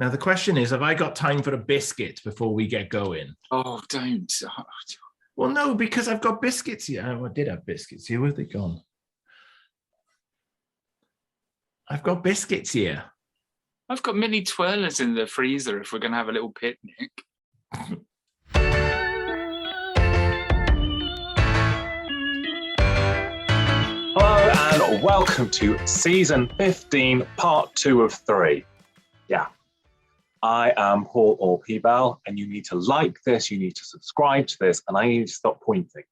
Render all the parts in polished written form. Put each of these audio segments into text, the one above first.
Now, the question is, have I got time for a biscuit before we get going? Oh, don't. Well, no, because I've got biscuits here. Oh, I did have biscuits here. Where've they gone? I've got biscuits here. I've got mini twirlers in the freezer if we're going to have a little picnic. Hello and welcome to season 15, part 2 of 3. Yeah. I am Paul or P-Bal, and you need to like this, you need to subscribe to this, and I need to stop pointing.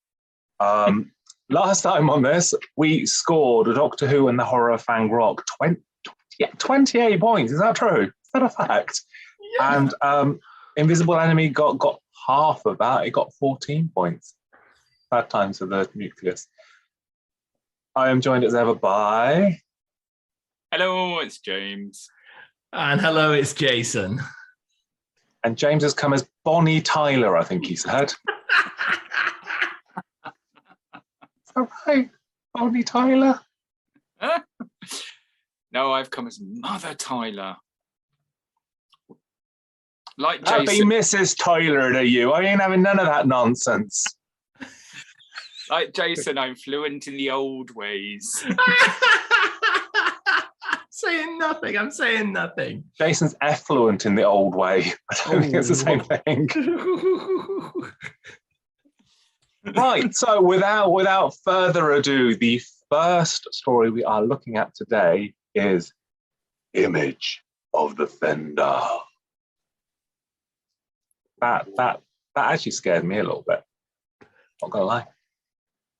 Last time on this, we scored Doctor Who and the Horror of Fang Rock 28 points. Is that true? Is that a fact? Yeah. And Invisible Enemy got half of that. It got 14 points. Bad times for the nucleus. I am joined as ever by... Hello, it's James. And hello, it's Jason. And James has come as Bonnie Tyler, I think he said. Is that right? Bonnie Tyler? No, I've come as Mother Tyler. Like That'd Jason. be Mrs. Tyler to you. I ain't having none of that nonsense. Like Jason, I'm fluent in the old ways. I'm saying nothing. Jason's effluent in the old way. I don't think it's the same thing. Right, so without further ado, the first story we are looking at today is Image of the Fendahl. That actually scared me a little bit. Not gonna lie.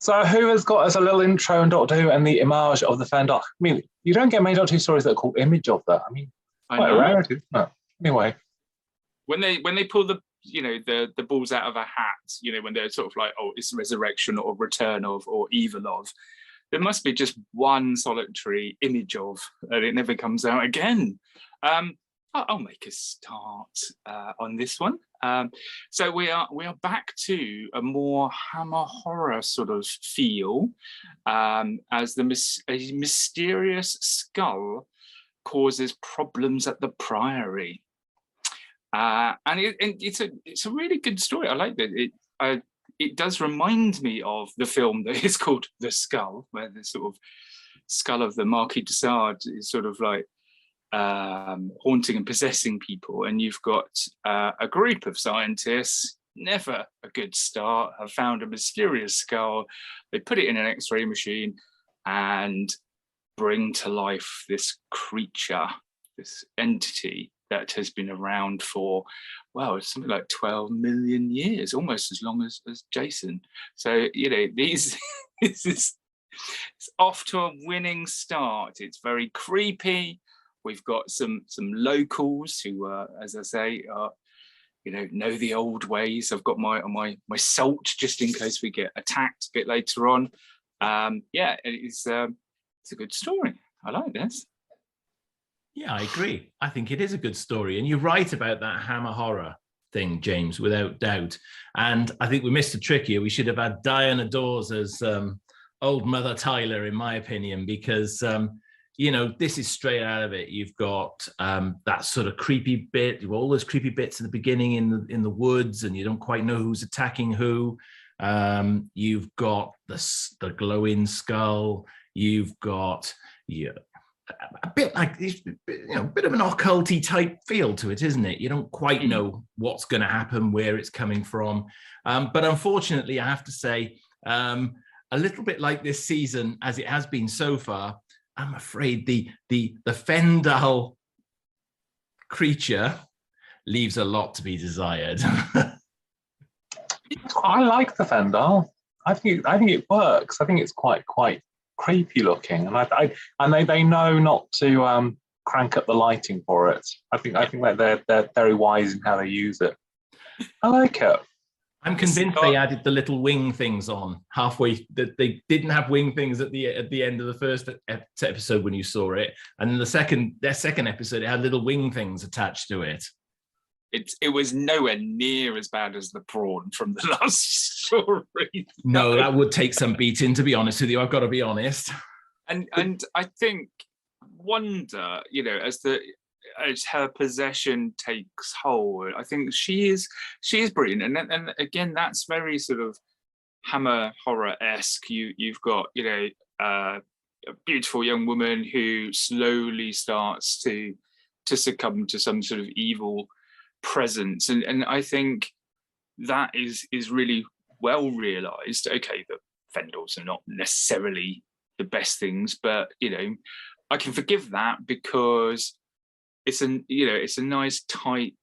So who has got us a little intro on Doctor Who and the Image of the Fendahl? I mean, you don't get many Doctor Who stories that are called Image of that. I mean, quite a rarity, isn't it? Anyway. When they pull the balls out of a hat, when they're sort of like, oh, it's resurrection or return of or evil of, there must be just one solitary image of, and it never comes out again. I'll make a start on this one. So we are back to a more Hammer horror sort of feel, as a mysterious skull causes problems at the Priory, and it's a really good story. I like that. It does remind me of the film that is called The Skull, where the sort of skull of the Marquis de Sade is sort of like haunting and possessing people, and you've got a group of scientists, never a good start, have found a mysterious skull. They put it in an X-ray machine and bring to life this creature, this entity that has been around for, well, it's something like 12 million years, almost as long as Jason. So it's off to a winning start. It's very creepy. We've got some locals who, as I say, know the old ways. I've got my salt just in case we get attacked a bit later on. It's a good story. I like this. Yeah, I agree. I think it is a good story, and you're right about that Hammer horror thing, James, without doubt. And I think we missed a trick here. We should have had Diana Dawes as old Mother Tyler, in my opinion, because. This is straight out of it. You've got that sort of creepy bit. You've all those creepy bits at the beginning in the woods, and you don't quite know who's attacking who. You've got the glowing skull. You've got a bit like a bit of an occulty type feel to it, isn't it? You don't quite know what's going to happen, where it's coming from. But unfortunately, I have to say, a little bit like this season, as it has been so far. I'm afraid the Fendahl creature leaves a lot to be desired. I like the Fendahl. I think it works. I think it's quite creepy looking, and they know not to crank up the lighting for it. I think that they're very wise in how they use it. I like it. I'm convinced they added the little wing things on halfway. That they didn't have wing things at the end of the first episode when you saw it, and in their second episode, it had little wing things attached to it. It was nowhere near as bad as the prawn from the last story. No, that would take some beating, to be honest with you. I've got to be honest. And I think wonder, as her possession takes hold, I think she is brilliant, and again, that's very sort of Hammer horror-esque. You've got, you know, a beautiful young woman who slowly starts to succumb to some sort of evil presence, and I think that is really well realized. Okay, the Fendahls are not necessarily the best things, but you know, I can forgive that because it's a nice tight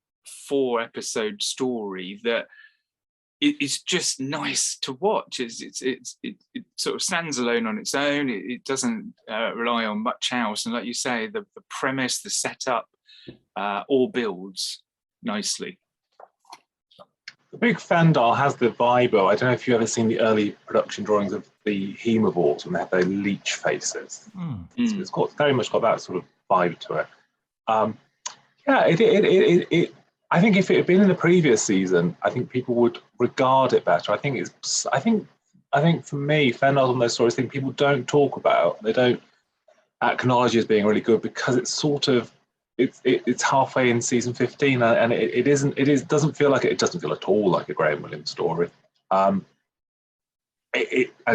4-episode story that it's just nice to watch. It sort of stands alone on its own. It doesn't rely on much else, and like you say, the premise, the setup, all builds nicely. The big Fendahl has the vibe. I don't know if you've ever seen the early production drawings of the Hemivores when they have their leech faces. It's got very much got that sort of vibe to it. I think if it had been in the previous season, I think people would regard it better. I think for me, Fendahls on those stories, thing people don't talk about. They don't acknowledge as being really good because it's sort of it's halfway in season 15, and it doesn't feel at all like a Graham Williams story. And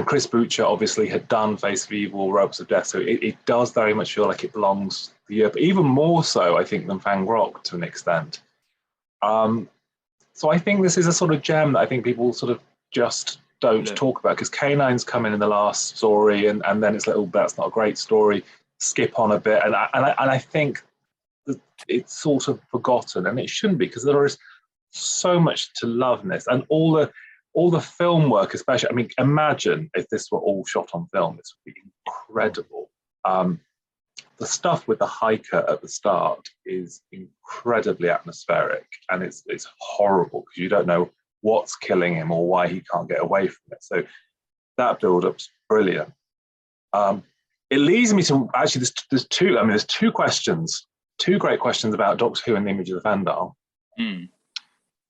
Chris Boucher obviously had done Face of Evil, Ropes of Death, so it does very much feel like it belongs to the but even more so, I think, than Fang Rock to an extent. So I think this is a sort of gem that I think people sort of just don't talk about, because Canine's come in the last story, and then it's like, oh, that's not a great story. Skip on a bit, and I think that it's sort of forgotten, and it shouldn't be, because there is so much to love in this, and all the film work, especially. I mean, imagine if this were all shot on film. This would be incredible. The stuff with the hiker at the start is incredibly atmospheric, and it's horrible because you don't know what's killing him or why he can't get away from it. So that build-up's brilliant. It leads me to actually there's two questions, two great questions about Doctor Who and the Image of the Fendahl.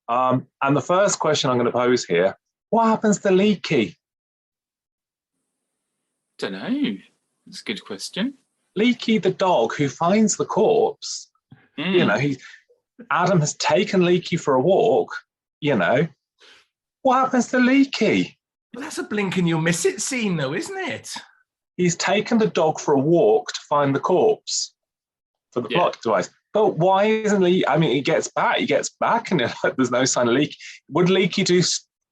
And the first question I'm going to pose here: what happens to Leaky? Don't know. That's a good question. Leaky, the dog who finds the corpse. You know, Adam has taken Leaky for a walk. You know, what happens to Leaky? Well, that's a blink and you'll miss it scene, though, isn't it? He's taken the dog for a walk to find the corpse for the plot device. But why isn't Leaky? I mean, he gets back, and there's no sign of Leaky. Would Leaky do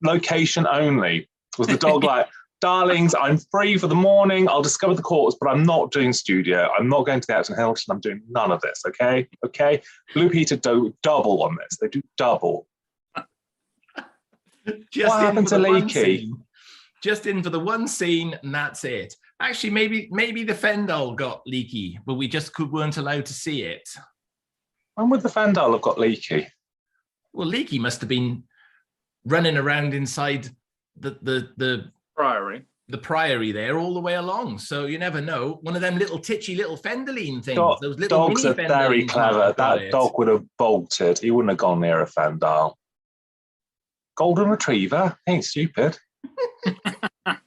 location only? Was the dog like, darlings, I'm free for the morning, I'll discover the corpse, but I'm not doing studio. I'm not going to the Acton Hilton. I'm doing none of this, okay? Okay? Blue Peter do double on this. They do double. What happened to Leaky? Just in for the one scene, and that's it. Actually, maybe the Fendahl got Leaky, but we just weren't allowed to see it. When would the Fendahl have got Leaky? Well, Leaky must have been running around inside the Priory. The Priory there all the way along. So you never know. One of them little titchy little Fendaline things. Those little dogs are very clever. That dog would have bolted. He wouldn't have gone near a Fendahl. Golden Retriever? Ain't stupid. He'd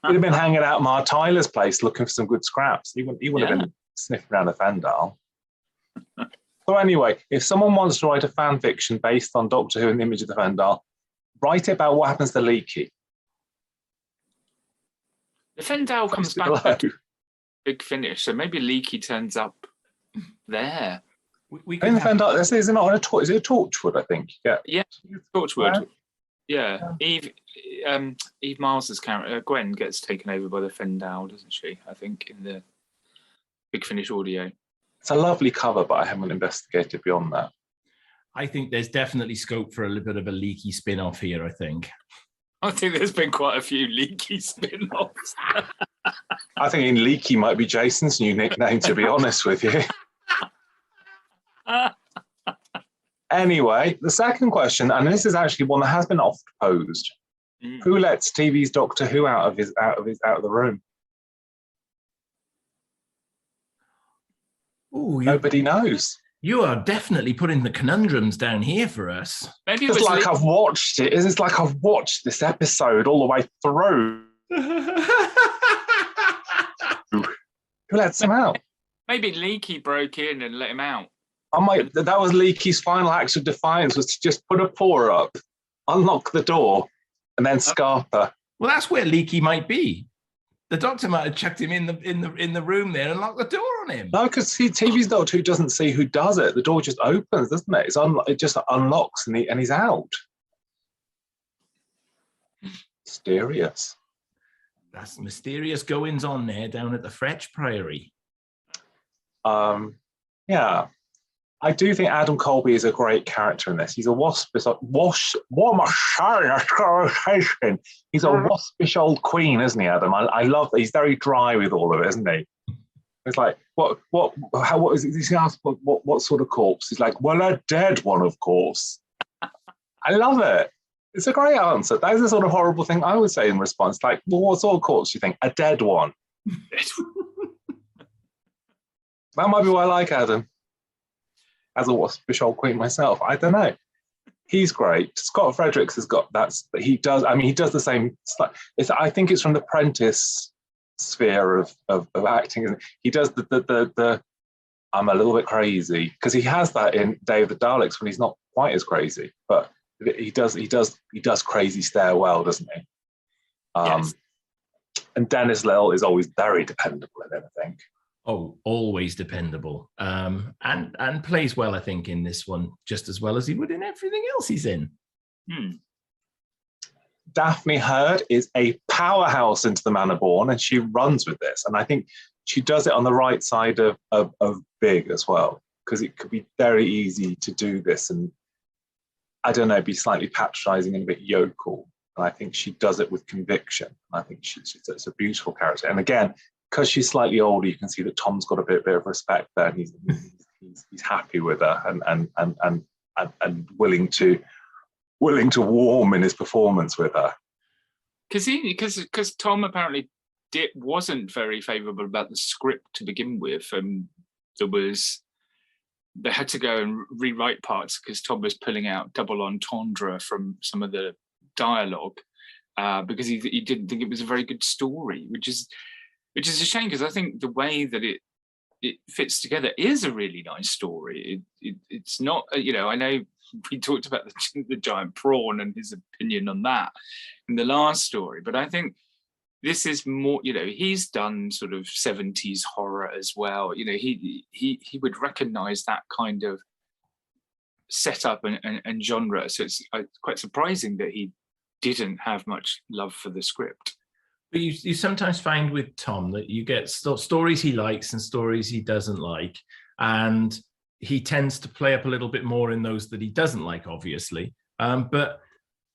have been hanging out Mar Tyler's place looking for some good scraps. He would have been sniffing around a Fendahl. So anyway, if someone wants to write a fan fiction based on Doctor Who and the Image of the Fendahl, write it about what happens to Leaky. The Fendahl comes back with Big Finish, so maybe Leaky turns up there. The Fendahl, is it not is it a Torchwood, I think? Yeah, Torchwood. Yeah. Eve Miles's character, Gwen, gets taken over by the Fendahl, doesn't she? I think in the Big Finish audio. It's a lovely cover, but I haven't investigated beyond that. I think there's definitely scope for a little bit of a Leaky spin-off here, I think. I think there's been quite a few Leaky spin-offs. I think Leaky might be Jason's new nickname, to be honest with you. Anyway, the second question, and this is actually one that has been oft posed: who lets TV's Doctor Who out of the room? Ooh, nobody knows. You are definitely putting the conundrums down here for us. Maybe it's like I've watched it. It's like I've watched this episode all the way through. Who lets him out? Maybe Leaky broke in and let him out. That was Leaky's final act of defiance, was to just put a paw up, unlock the door, and then scarf her. Well, that's where Leaky might be. The Doctor might have chucked him in the room there and locked the door on him. No, because TV's Doctor Who doesn't see who does it. The door just opens, doesn't it? It just unlocks and he's out. Mysterious. That's mysterious goings on there down at the Fretch Priory. Yeah. I do think Adam Colby is a great character in this. He's a waspish, he's a waspish old queen, isn't he, Adam? I love that. He's very dry with all of it, isn't he? It's like, what is it? He asks, what sort of corpse? He's like, well, a dead one, of course. I love it. It's a great answer. That is the sort of horrible thing I would say in response. Like, well, what sort of corpse do you think? A dead one. That might be why I like Adam. As a waspish old queen myself, I don't know. He's great. Scott Fredericks has got he does the same. I think it's from the Prentice sphere of acting. Isn't it? He does the I'm a little bit crazy, because he has that in Day of the Daleks when he's not quite as crazy, but he does crazy stare well, doesn't he? Yes. And Dennis Lill is always very dependable in it, I think. Oh, always dependable. And plays well, I think, in this one, just as well as he would in everything else he's in. Daphne Hurd is a powerhouse into the Manor Born, and she runs with this. And I think she does it on the right side of big as well, because it could be very easy to do this and, I don't know, be slightly patronizing and a bit yokel. And I think she does it with conviction. I think it's a beautiful character. And again, because she's slightly older, you can see that Tom's got a bit of respect there, and he's happy with her and willing to warm in his performance with her. Because Tom apparently wasn't very favourable about the script to begin with. They had to go and rewrite parts because Tom was pulling out double entendre from some of the dialogue because he didn't think it was a very good story, which is a shame, because I think the way that it fits together is a really nice story. It's not, I know we talked about the giant prawn and his opinion on that in the last story, but I think this is more, he's done sort of 70s horror as well. He would recognize that kind of setup and genre. So it's quite surprising that he didn't have much love for the script. But you sometimes find with Tom that you get stories he likes and stories he doesn't like. And he tends to play up a little bit more in those that he doesn't like, obviously. But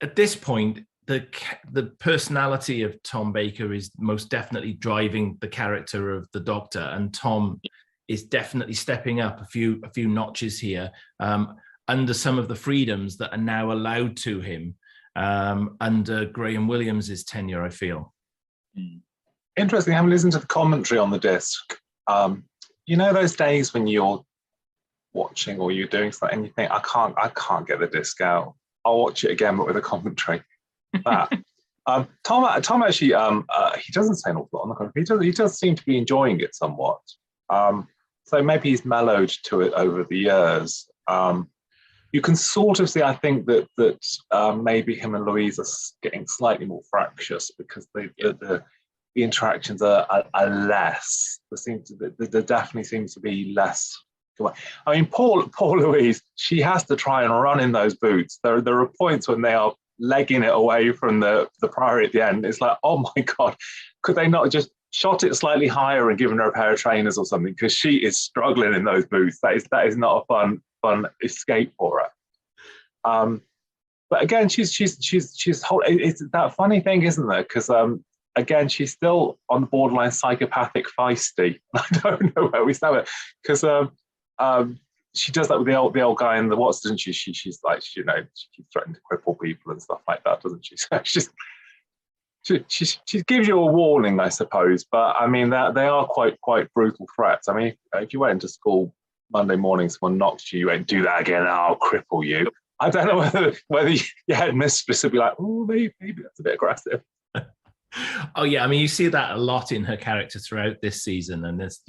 at this point, the personality of Tom Baker is most definitely driving the character of the Doctor. And Tom is definitely stepping up a few notches here under some of the freedoms that are now allowed to him under Graham Williams' tenure, I feel. Interesting. Having listened to the commentary on the disc, those days when you're watching or you're doing something and you think, I can't get the disc out. I'll watch it again, but with a commentary. Tom actually, he doesn't say an awful lot on the commentary. He does seem to be enjoying it somewhat. So maybe he's mellowed to it over the years. You can sort of see, I think, that maybe him and Louise are getting slightly more fractious because the interactions are less. There definitely seems to be less. I mean, poor Louise, she has to try and run in those boots. There are points when they are legging it away from the Priory at the end. It's like, oh my God, could they not just shot it slightly higher and given her a pair of trainers or something? Because she is struggling in those boots. That is not a fun escape for her. But again, she's it's that funny thing, isn't there? Because again, she's still on the borderline psychopathic feisty. I don't know where we stand it, because she does that with the old guy in the Watts, doesn't she? She's like, she threatened to cripple people and stuff like that, doesn't she? So she gives you a warning, I suppose. But I mean, they are quite brutal threats. I mean, if you went into school Monday morning, someone knocked you, you went, do that again, I'll cripple you. I don't know whether your headmistress would be like, oh, maybe that's a bit aggressive. Oh yeah, I mean, you see that a lot in her character throughout this season, and there's,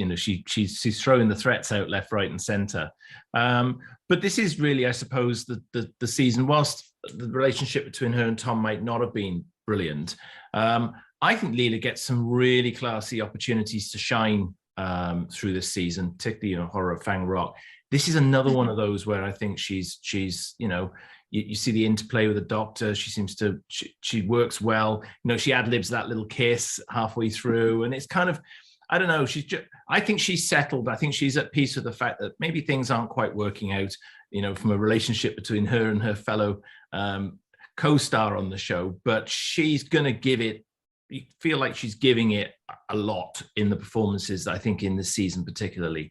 she's throwing the threats out left, right, and centre. But this is really, I suppose, the season. Whilst the relationship between her and Tom might not have been brilliant, I think Leela gets some really classy opportunities to shine through this season, particularly Horror of Fang Rock. This is another one of those where I think she's you see the interplay with the Doctor. She seems to, she works well. She ad-libs that little kiss halfway through. And it's kind of, I don't know, I think she's settled. I think she's at peace with the fact that maybe things aren't quite working out, from a relationship between her and her fellow co-star on the show. But she's going to give it, you feel like she's giving it a lot in the performances, I think, in this season particularly.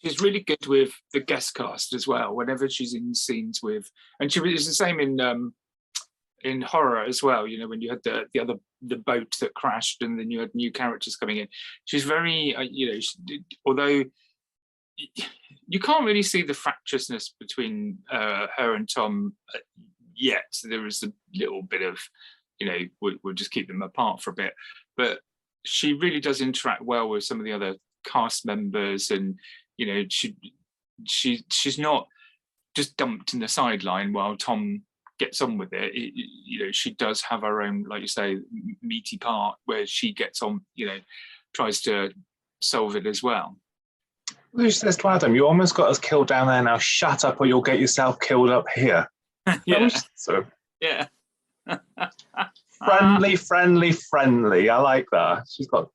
She's really good with the guest cast as well. Whenever she's in scenes with, and she was the same in horror as well. When you had the boat that crashed, and then you had new characters coming in. She's very, although you can't really see the fractiousness between her and Tom yet. So there is a little bit of, we'll just keep them apart for a bit. But she really does interact well with some of the other cast members, and she's not just dumped in the sideline while Tom gets on with it. She does have her own, like you say, meaty part where she gets on, tries to solve it as well. Who says to Adam, you almost got us killed down there, now shut up or you'll get yourself killed up here. Yeah. So Yeah. friendly. I like that. She's got,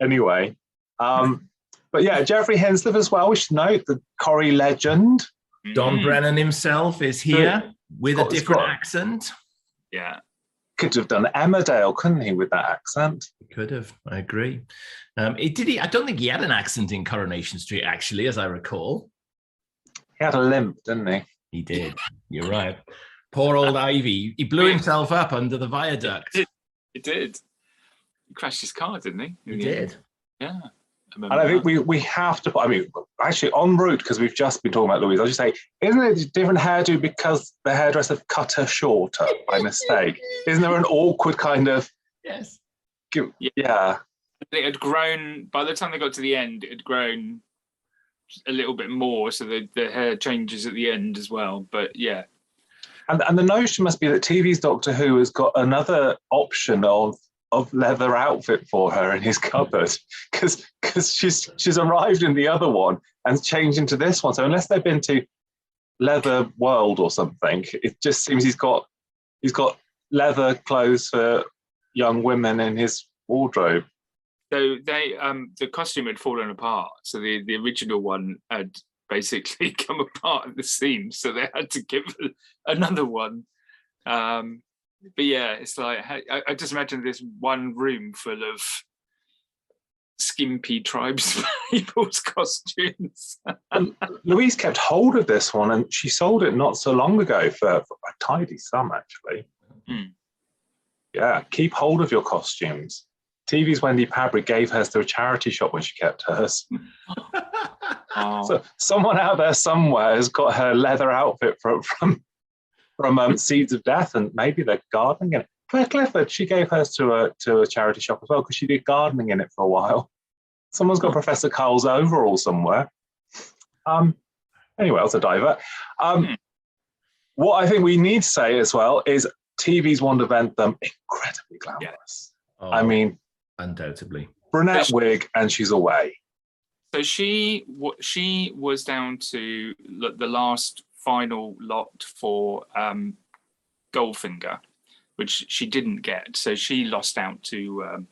anyway. But yeah, Jeffrey Hinsliff as well, we should note, the Corrie legend. Don Brennan himself is here with a different accent. Yeah. Could have done Emmerdale, couldn't he, with that accent? He could have, I agree. I don't think he had an accent in Coronation Street, actually, as I recall. He had a limp, didn't he? He did. You're right. Poor old Ivy. He blew himself up under the viaduct. He did. He crashed his car, didn't he? He did. Yeah. And I think we have to, actually en route, because we've just been talking about Louise, I'll just say, isn't it a different hairdo because the hairdresser cut her shorter by mistake? Isn't there an awkward kind of... Yes. Yeah. It had grown, by the time they got to the end, it had grown a little bit more, so the hair changes at the end as well, but yeah. And the notion must be that TV's Doctor Who has got another option of leather outfit for her in his cupboard, because she's arrived in the other one and changed into this one. So unless they've been to Leather World or something, it just seems he's got leather clothes for young women in his wardrobe. So they the costume had fallen apart. So the original one had basically come apart at the seams, so they had to give another one. But yeah, it's like, I just imagine this one room full of skimpy tribespeople's costumes. And Louise kept hold of this one, and she sold it not so long ago for a tidy sum, actually. Yeah, keep hold of your costumes. TV's Wendy Pabrick gave hers to a charity shop when she kept hers. So someone out there somewhere has got her leather outfit from Seeds of Death, and maybe they're gardening in it. Claire Clifford, she gave hers to a charity shop as well, because she did gardening in it for a while. Someone's got Professor Carl's overall somewhere. Anyway, that's a divert. What I think we need to say as well is TV's Wanda Bentham, incredibly glamorous. Oh, I mean, undoubtedly. Brunette wig, and she's away. So she was down to the last final lot for Goldfinger, which she didn't get. So she lost out to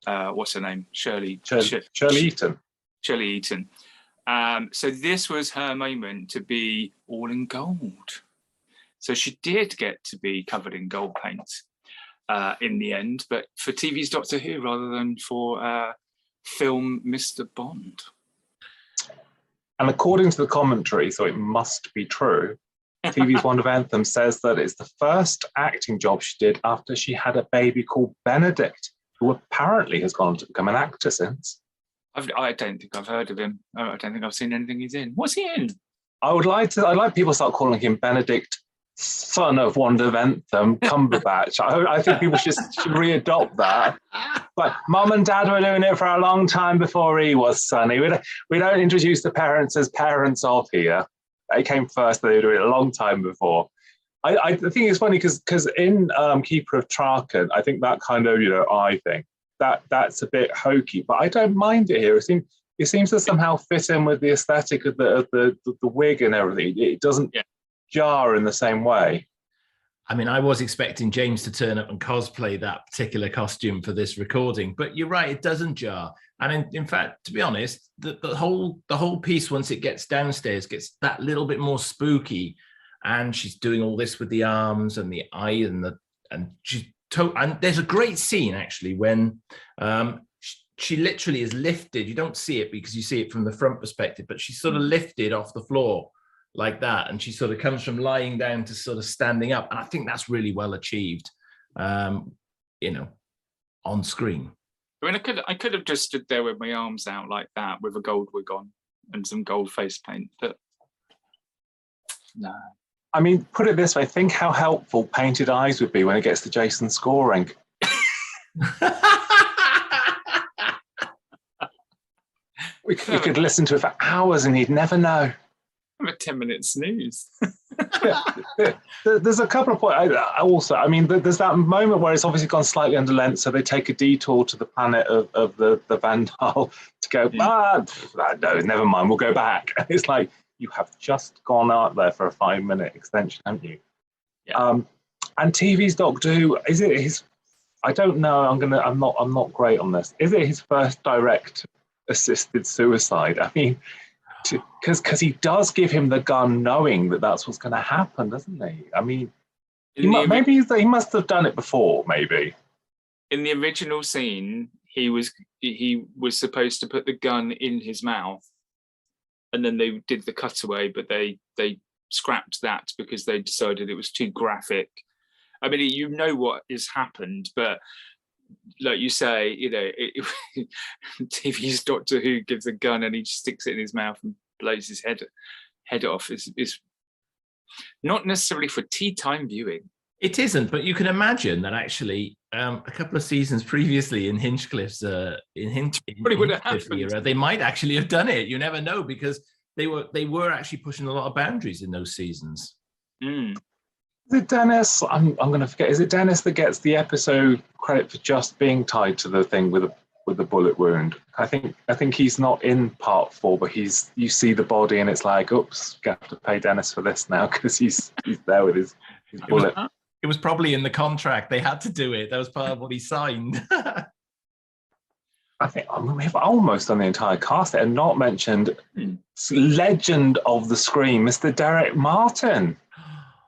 what's her name? Shirley Eaton. Shirley Eaton. So this was her moment to be all in gold. So she did get to be covered in gold paint in the end, but for TV's Doctor Who rather than for film Mr. Bond. And according to the commentary, so it must be true, TV's Wanda Bentham says that it's the first acting job she did after she had a baby called Benedict, who apparently has gone on to become an actor since. I don't think I've heard of him. I don't think I've seen anything he's in. What's he in? I'd like people to start calling him Benedict son of Wanda Ventham, Cumberbatch. I think people should readopt that. But Mum and Dad were doing it for a long time before he was, Sonny. We don't introduce the parents as parents of here. They came first, they were doing it a long time before. I think it's funny because in Keeper of Traken, I think that kind of, I think that's a bit hokey, but I don't mind it here. It seems to somehow fit in with the aesthetic of the wig and everything. It doesn't jar in the same way. I mean, I was expecting James to turn up and cosplay that particular costume for this recording, but you're right, it doesn't jar. And in fact, to be honest, the whole piece, once it gets downstairs, gets that little bit more spooky. And she's doing all this with the arms and the eye and there's a great scene actually when she literally is lifted. You don't see it because you see it from the front perspective, but she's sort of lifted off the floor like that, and she sort of comes from lying down to sort of standing up, and I think that's really well achieved, on screen. I mean, I could have just stood there with my arms out like that with a gold wig on and some gold face paint, but no. I mean, put it this way, think how helpful painted eyes would be when it gets to Jason scoring. We could listen to it for hours and he'd never know. I'm a 10-minute snooze. There's a couple of points. There's that moment where it's obviously gone slightly under length, so they take a detour to the planet of the Fendahl to go, no, never mind, we'll go back. And it's like, you have just gone out there for a 5-minute extension, haven't you? Yeah. And TV's Doctor Who, is it his? I don't know. I'm not great on this. Is it his first direct assisted suicide? I mean, because he does give him the gun, knowing that that's what's going to happen, doesn't he? I mean, he must have done it before. Maybe in the original scene, he was supposed to put the gun in his mouth. And then they did the cutaway, but they scrapped that because they decided it was too graphic. I mean, you know what has happened, but like you say, TV's Doctor Who gives a gun and he sticks it in his mouth and blows his head off. Is not necessarily for tea time viewing. It isn't, but you can imagine that actually a couple of seasons previously in Hinchcliffe's era, they might actually have done it. You never know, because they were actually pushing a lot of boundaries in those seasons. Is it Dennis? I'm going to forget. Is it Dennis that gets the episode credit for just being tied to the thing with the bullet wound? I think he's not in part 4, but you see the body and it's like, oops, you have to pay Dennis for this now because he's there with his bullet. It was probably in the contract. They had to do it. That was part of what he signed. I think we've almost done the entire cast and not mentioned legend of the screen, Mr. Derek Martin.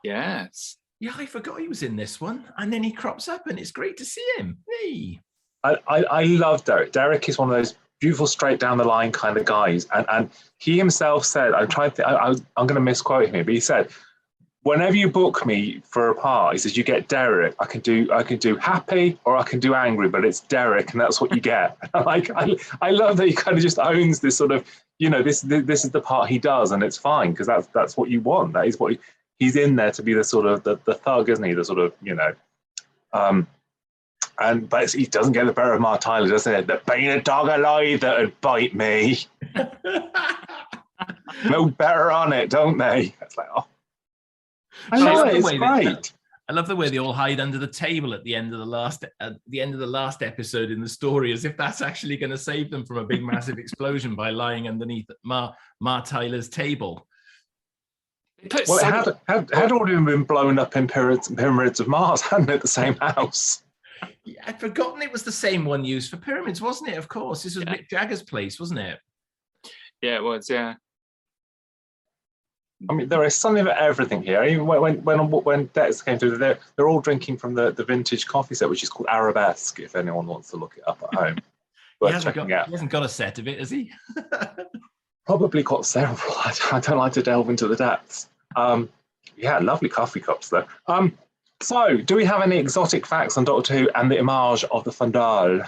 Yes. Yeah, I forgot he was in this one. And then he crops up and it's great to see him. Hey. I love Derek. Derek is one of those beautiful, straight down the line kind of guys. And he himself said, I'm going to misquote him here, but he said, whenever you book me for a part, he says, you get Derek. I can do happy or I can do angry, but it's Derek, and that's what you get. I love that he kind of just owns this sort of, this is the part he does, and it's fine because that's what you want. That is what he's in there to be the sort of the thug, isn't he? The sort of but he doesn't get the better of Mark Tyler, does he? There ain't a dog alive that would bite me. No better on it, don't they? It's like, oh. I love the way they all hide under the table at the end of the last episode in the story, as if that's actually going to save them from a big massive explosion by lying underneath Mar table. Well, it had already been blown up in Pyramids of Mars, hadn't it? The same house. Yeah, I'd forgotten it was the same one used for pyramids, wasn't it? Of course, this was Mick Jagger's place, wasn't it? Yeah, it was. Yeah. I mean, there is something of everything here. Even when Dex came through, they're all drinking from the vintage coffee set, which is called Arabesque. If anyone wants to look it up at home, he hasn't got a set of it, has he? Probably got several. I don't like to delve into the depths. Yeah, lovely coffee cups though. So, do we have any exotic facts on Doctor Who and the image of the Fendahl?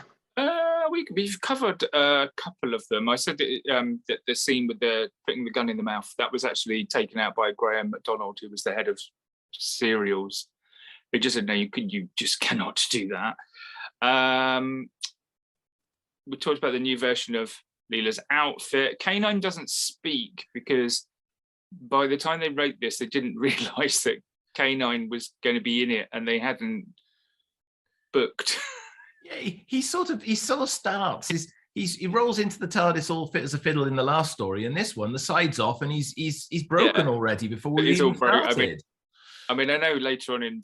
We've covered a couple of them. I said that the scene with the putting the gun in the mouth, that was actually taken out by Graham MacDonald, who was the head of serials. They just said, no, you just cannot do that. We talked about the new version of Leela's outfit. K9 doesn't speak because by the time they wrote this, they didn't realise that K9 was going to be in it, and they hadn't booked. Yeah, he sort of starts. He rolls into the TARDIS all fit as a fiddle in the last story, and this one the side's off, and he's broken already before we even started. I mean, I know later on in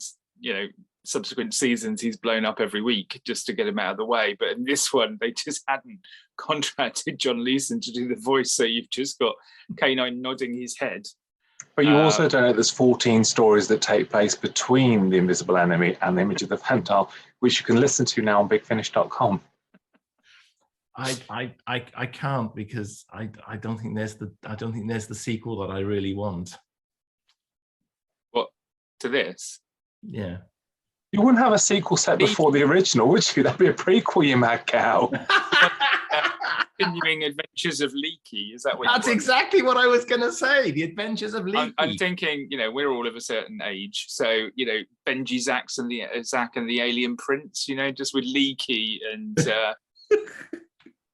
subsequent seasons he's blown up every week just to get him out of the way, but in this one they just hadn't contracted John Leeson to do the voice, so you've just got K9 nodding his head. But you also don't know there's 14 stories that take place between the Invisible Enemy and the Image of the Fendahl, which you can listen to now on bigfinish.com. I can't, because I don't think there's the sequel that I really want. What, to this? Yeah. You wouldn't have a sequel set before the original, would you? That'd be a prequel, you mad cow. Continuing Adventures of Leaky, is that what? That's exactly what I was going to say. The Adventures of Leaky. I'm thinking, we're all of a certain age, so Benji, Zack and the Alien Prince, just with Leaky and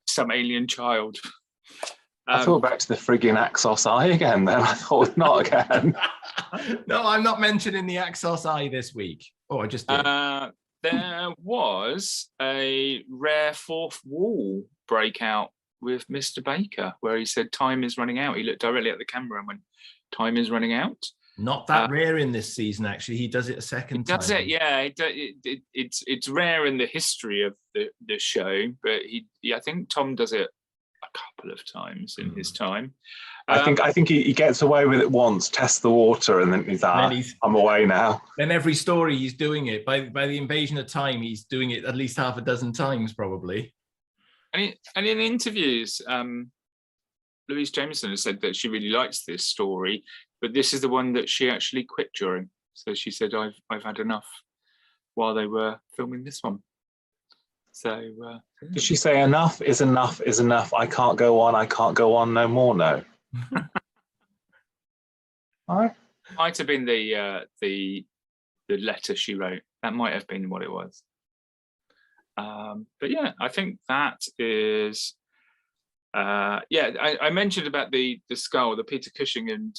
some alien child. I thought back to the frigging Axos Eye again. Then I thought not again. No, I'm not mentioning the Axos Eye this week. Oh, I just did. There was a rare fourth wall breakout with Mr. Baker, where he said time is running out. He looked directly at the camera and went, time is running out. Not that rare in this season, actually. He does it a second time. Does it? Yeah. It's rare in the history of the show, but I think Tom does it a couple of times in his time. I think he gets away with it once, tests the water, and then he's I'm away now. Then every story he's doing it. By the Invasion of Time, he's doing it at least half a dozen times, probably. And in interviews, Louise Jameson has said that she really likes this story, but this is the one that she actually quit during. So she said, I've had enough while they were filming this one. So did she say enough is enough is enough? I can't go on no more. No. All right. Might have been the letter she wrote. That might have been what it was. But yeah, I think that is. I mentioned about the skull, the Peter Cushing and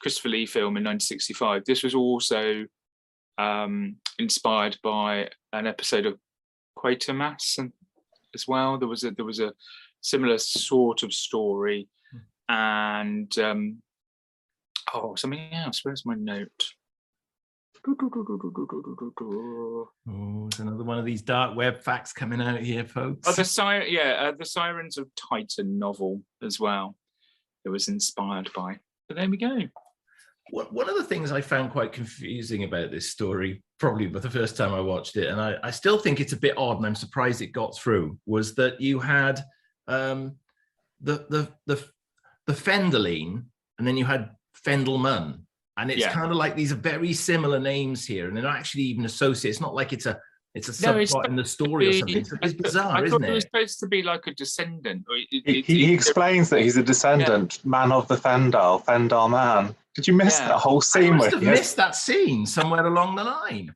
Christopher Lee film in 1965. This was also inspired by an episode of Quatermass as well. There was a similar sort of story, and something else. Where's my note? Oh, it's another one of these dark web facts coming out here, folks. Oh, the Sirens of Titan novel as well. It was inspired by. But there we go. One of the things I found quite confusing about this story, probably the first time I watched it, and I still think it's a bit odd, and I'm surprised it got through, was that you had the Fendaline, and then you had Fendelman, and it's kind of like these are very similar names here, and they're not actually even associated. It's not like it's a subplot in the story or something. It's bizarre, isn't it? It was supposed to be like a descendant. He explains that he's a descendant, man of the Fendahl man. Did you miss that whole scene? I must have missed that scene somewhere along the line.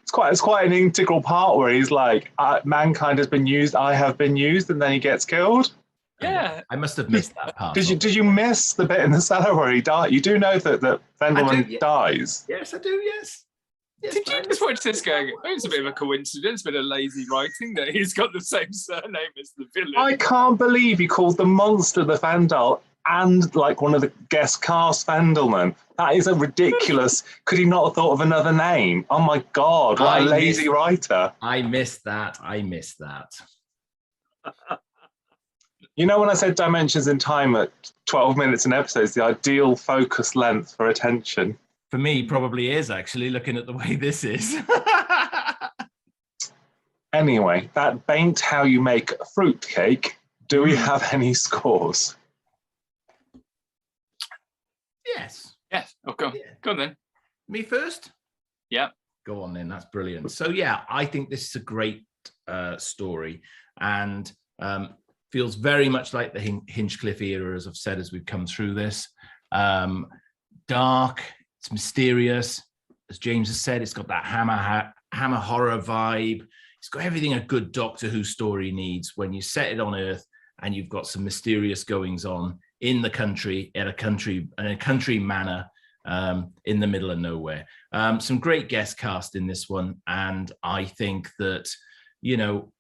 It's quite an integral part where he's like, mankind has been used, I have been used, and then he gets killed. Yeah, I must have missed that part. Did you miss the bit in the cellar where he died? You do know that Fendelman dies. Yes, I do. Yes. Did you just watch this going? Oh, it's a bit of a coincidence, but a lazy writing that he's got the same surname as the villain. I can't believe he called the monster the Fendahl and like one of the guest cast Fendelman. That is a ridiculous. Could he not have thought of another name? Oh my God, what a lazy writer. I missed that. You know, when I said dimensions in time at 12 minutes an episode is the ideal focus length for attention. For me, probably is, actually, looking at the way this is. Anyway, that bain't how you make a fruitcake. Do we have any scores? Yes. Oh, go on then. Me first? Yeah. Go on then, that's brilliant. So yeah, I think this is a great story, and feels very much like the Hinchcliffe era, as I've said, as we've come through this. Dark, It's mysterious. As James has said, it's got that hammer horror vibe. It's got everything a good Doctor Who story needs when you set it on Earth and you've got some mysterious goings on in the country, in a country manor, in the middle of nowhere. Some great guest cast in this one. And I think that, you know,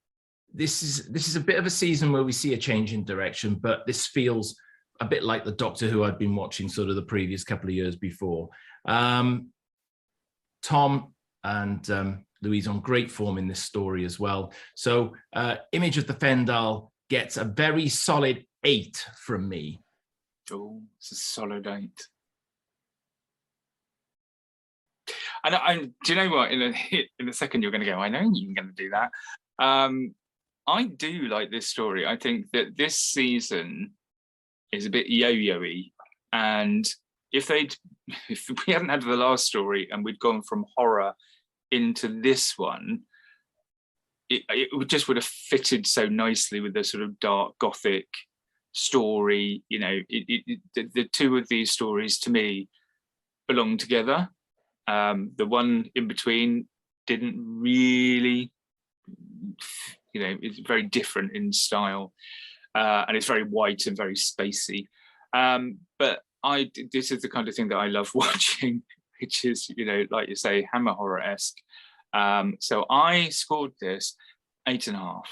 this is a bit of a season where we see a change in direction, but this feels a bit like the Doctor Who I'd been watching sort of the previous couple of years before. Tom and Louise on great form in this story as well. So Image of the Fendahl gets a very solid 8 from me. Oh, it's a solid 8. And do you know what? In a second, you're going to go, I know you're going to do that. I do like this story. I think that this season is a bit yo-yo-y. And if we hadn't had the last story and we'd gone from horror into this one, it just would have fitted so nicely with the sort of dark gothic story. You know, the two of these stories to me belong together. The one in between didn't really, you know, it's very different in style, and it's very white and very spacey. But this is the kind of thing that I love watching, which is, you know, like you say, hammer horror-esque. So I scored this 8.5.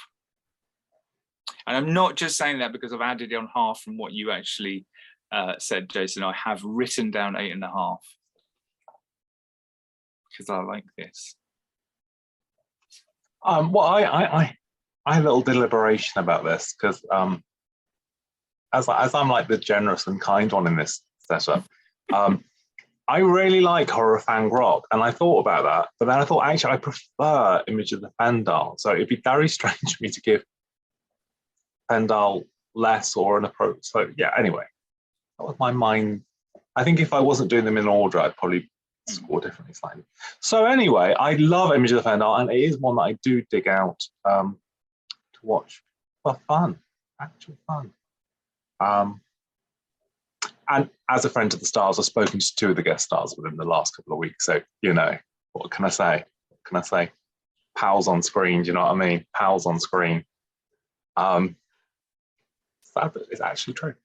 And I'm not just saying that because I've added on half from what you actually said, Jason. I have written down 8.5 because I like this. Well, I had a little deliberation about this because as I'm like the generous and kind one in this setup, I really like horror fan rock, and I thought about that, but then I thought actually I prefer Image of the Fendahl. So it'd be very strange for me to give Fendahl less or an approach. So yeah, anyway, that was my mind. I think if I wasn't doing them in order, I'd probably score differently slightly. So anyway, I love Image of the Fendahl, and it is one that I do dig out to watch for fun, actual fun. And as a friend to the stars, I've spoken to 2 of the guest stars within the last couple of weeks. So, you know, what can I say? What can I say? Pals on screen, do you know what I mean? Pals on screen. It's actually true.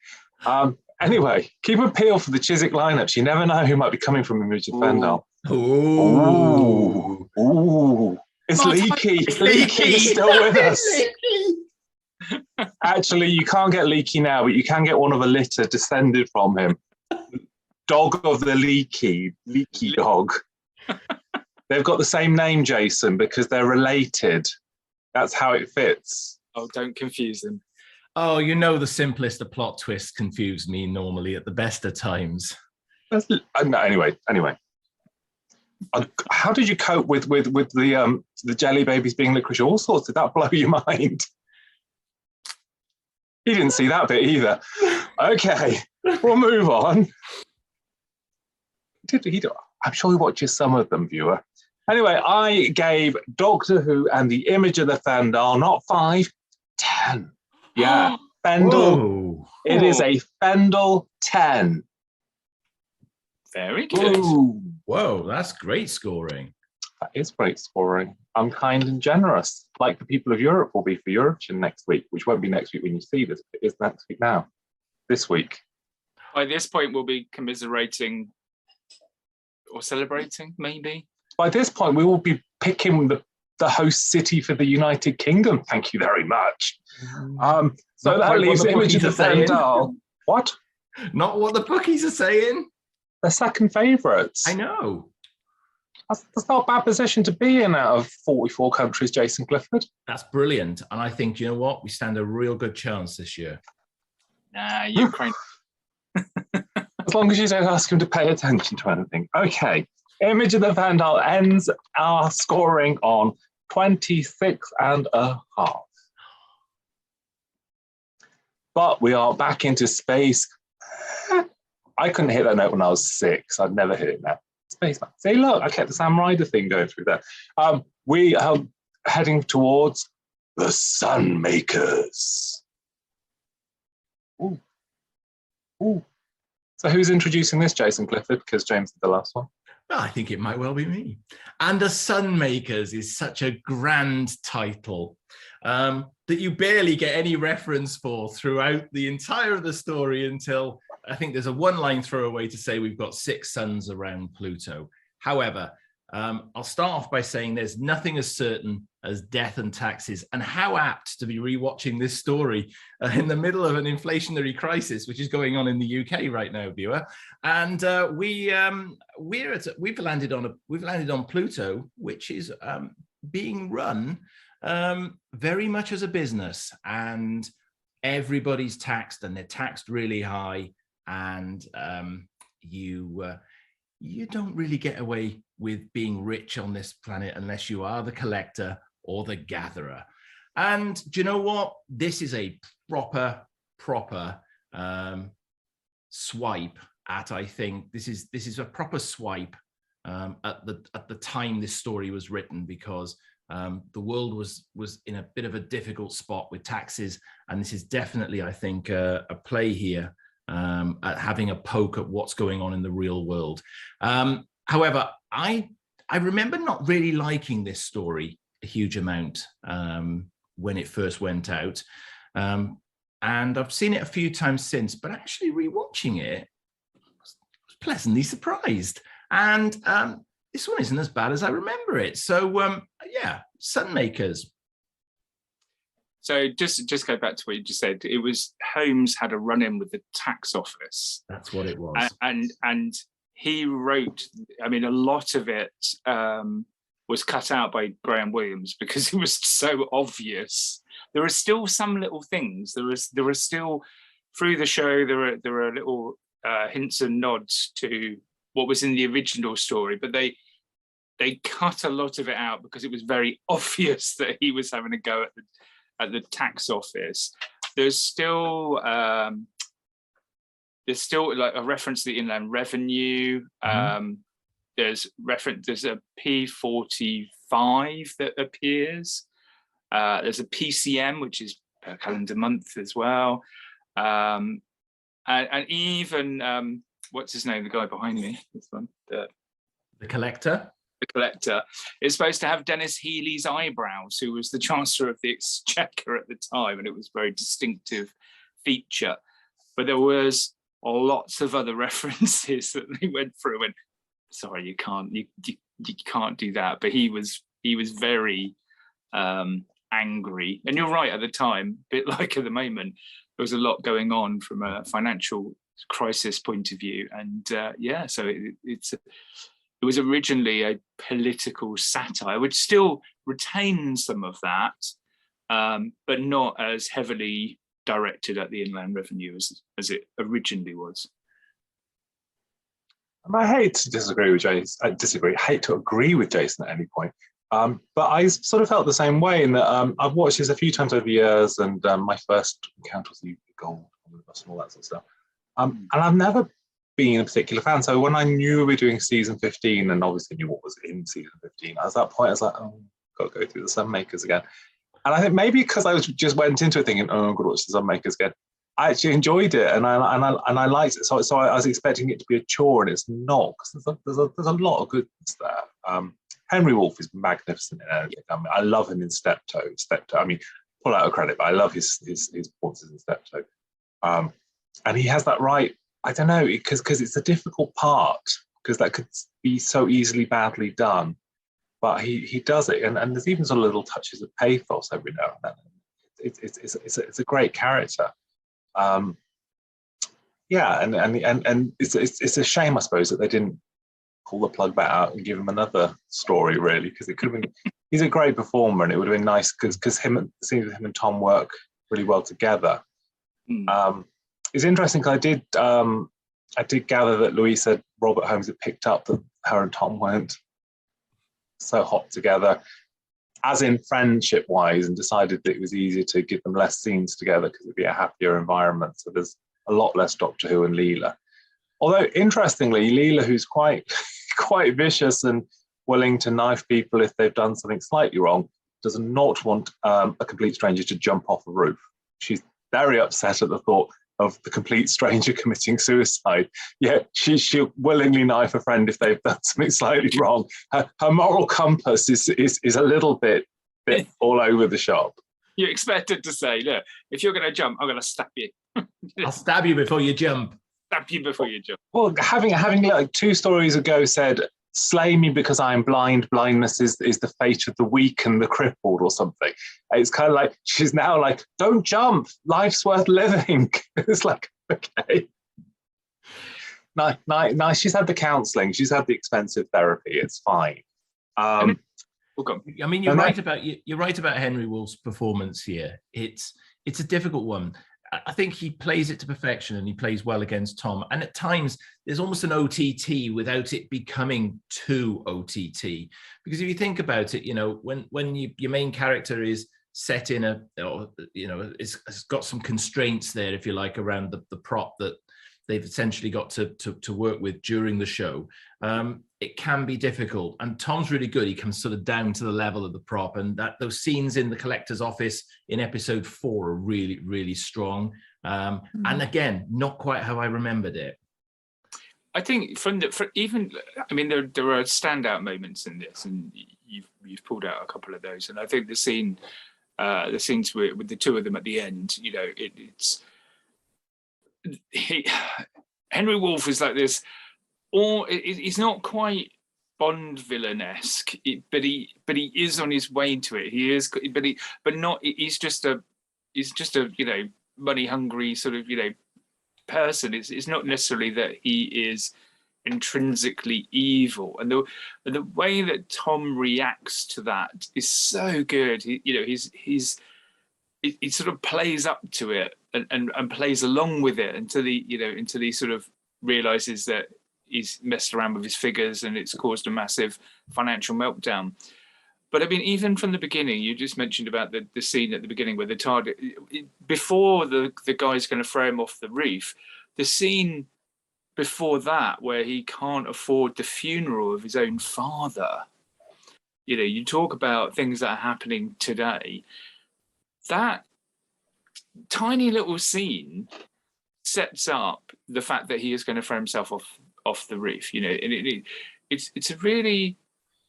Anyway, keep a peel for the Chiswick lineups. You never know who might be coming from Image of Fendahl. Ooh. Ooh. It's Leaky. Leaky is still with us. Actually, you can't get Leaky now, but you can get one of a litter descended from him. Dog of the Leaky dog. They've got the same name, Jason, because they're related. That's how it fits. Oh, don't confuse them. Oh, you know, the simplest of plot twists confuse me normally at the best of times. No, anyway. How did you cope with the jelly babies being licorice all sorts? Did that blow your mind? He didn't see that bit either. Okay, we'll move on. I'm sure he watches some of them, viewer. Anyway, I gave Doctor Who and the Image of the Fendahl not 5, 10. Yeah, Fendahl. Whoa. It is a Fendahl 10. Very good. Ooh. Whoa, that's great scoring. That is great scoring. I'm kind and generous, like the people of Europe will be for Eurovision next week, which won't be next week when you see this, but it's next week now, this week. By this point, we'll be commiserating or celebrating, maybe. By this point, we will be picking the host city for the United Kingdom. Thank you very much. So that leaves Image of the Fendahl. What? Not what the bookies are saying. They're second favourites. I know. That's not a bad position to be in out of 44 countries, Jason Clifford. That's brilliant. And I think, you know what? We stand a real good chance this year. Nah, Ukraine. As long as you don't ask him to pay attention to anything. Okay. Image of the Fendahl ends our scoring on 26.5. But we are back into space. I couldn't hit that note when I was 6. I'd never hit it now. Spaceman. See, look, I kept the Sam Ryder thing going through there. We are heading towards the Sunmakers. Ooh. So who's introducing this, Jason Clifford? Because James did the last one. Well, I think it might well be me. And the Sunmakers is such a grand title that you barely get any reference for throughout the entire of the story until I think there's a one-line throwaway to say we've got 6 suns around Pluto. However, I'll start off by saying there's nothing as certain as death and taxes, and how apt to be rewatching this story in the middle of an inflationary crisis, which is going on in the UK right now, viewer. And we've landed on Pluto, which is being run very much as a business, and everybody's taxed, and they're taxed really high, and you don't really get away with being rich on this planet unless you are the collector or the gatherer. And do you know what? This is a proper swipe at, I think this is a proper swipe at the time this story was written, because the world was in a bit of a difficult spot with taxes, and this is definitely, I think, a play here at having a poke at what's going on in the real world. However, I remember not really liking this story a huge amount when it first went out. And I've seen it a few times since, but actually rewatching it, I was pleasantly surprised. And this one isn't as bad as I remember it. So yeah, Sunmakers. So just go back to what you just said. It was Holmes had a run-in with the tax office. That's what it was. And he wrote, I mean, a lot of it was cut out by Graham Williams because it was so obvious. There are still some little things. There are still, through the show, there are little hints and nods to what was in the original story, but they cut a lot of it out because it was very obvious that he was having a go at the tax office. There's still like a reference to the Inland Revenue. There's a P45 that appears. There's a PCM, which is per calendar month as well. And even what's his name? The guy behind me. This one. The Collector. The Collector is supposed to have Dennis Healy's eyebrows, who was the Chancellor of the Exchequer at the time, and it was a very distinctive feature. But there was lots of other references that they went through, and sorry, you can't do that. But he was very angry, and you're right, at the time, a bit like at the moment, there was a lot going on from a financial crisis point of view, and yeah, so it was originally a political satire, which still retains some of that, but not as heavily directed at the Inland Revenue as it originally was. I hate to disagree with Jason. I hate to agree with Jason at any point. But I sort of felt the same way in that I've watched this a few times over the years, and my first encounter was the Gold and all that sort of stuff. And I've never been a particular fan. So when I knew we were doing season 15, and obviously knew what was in season 15, at that point I was like, oh, got to go through the Sunmakers again. And I think maybe because I just went into it thinking, oh, I'm going to watch the Sunmakers again, I actually enjoyed it, and I liked it. So I was expecting it to be a chore, and it's not, because there's a lot of goodness there. Henry Wolfe is magnificent in anything. I mean, I love him in Steptoe. I mean, pull out a credit, but I love his performances in Steptoe. And he has that right. I don't know, because it's a difficult part, because that could be so easily badly done, but he does it, and there's even sort of little touches of pathos every now and then. It's a great character. Yeah, and it's a shame, I suppose, that they didn't pull the plug back out and give him another story, really, because it could have been. He's a great performer, and it would have been nice because it seems him and Tom work really well together. It's interesting because I did gather that Louise said Robert Holmes had picked up that her and Tom weren't so hot together, as in friendship-wise, and decided that it was easier to give them less scenes together because it'd be a happier environment. So there's a lot less Doctor Who and Leela. Although, interestingly, Leela, who's quite vicious and willing to knife people if they've done something slightly wrong, does not want a complete stranger to jump off a roof. She's very upset at the thought of the complete stranger committing suicide. Yeah, she'll willingly knife a friend if they've done something slightly wrong. Her moral compass is a little bit all over the shop. You expected to say, look, if you're going to jump, I'm going to stab you. I'll stab you before you jump. Stab you before you jump. Well, having like 2 stories ago said, slay me because I am blind. Blindness is the fate of the weak and the crippled or something. It's kind of like, she's now like, don't jump. Life's worth living. It's like, okay. Nice. She's had the counselling. She's had the expensive therapy. It's fine. I mean, you're right about Henry Woolf's performance here. It's a difficult one. I think he plays it to perfection, and he plays well against Tom. And at times, there's almost an OTT without it becoming too OTT. Because if you think about it, when your main character is set in it's got some constraints there, if you like, around the prop that they've essentially got to work with during the show. It can be difficult, and Tom's really good. He comes sort of down to the level of the prop, and those scenes in the collector's office in episode 4 are really, really strong. And again, not quite how I remembered it. I think there are standout moments in this, and you've pulled out a couple of those. And I think the scenes with the 2 of them at the end, Henry Woolf is like this. Or he's not quite Bond villain-esque, but he is on his way to it. He is, but not. He's just a money hungry sort of person. It's not necessarily that he is intrinsically evil, and the way that Tom reacts to that is so good. He sort of plays up to it and plays along with it until he sort of realizes that he's messed around with his figures and it's caused a massive financial meltdown. But I mean, even from the beginning, you just mentioned about the scene at the beginning where the target, before the guy's going to throw him off the roof, the scene before that where he can't afford the funeral of his own father. You talk about things that are happening today. That tiny little scene sets up the fact that he is going to throw himself off the roof, and it's a really,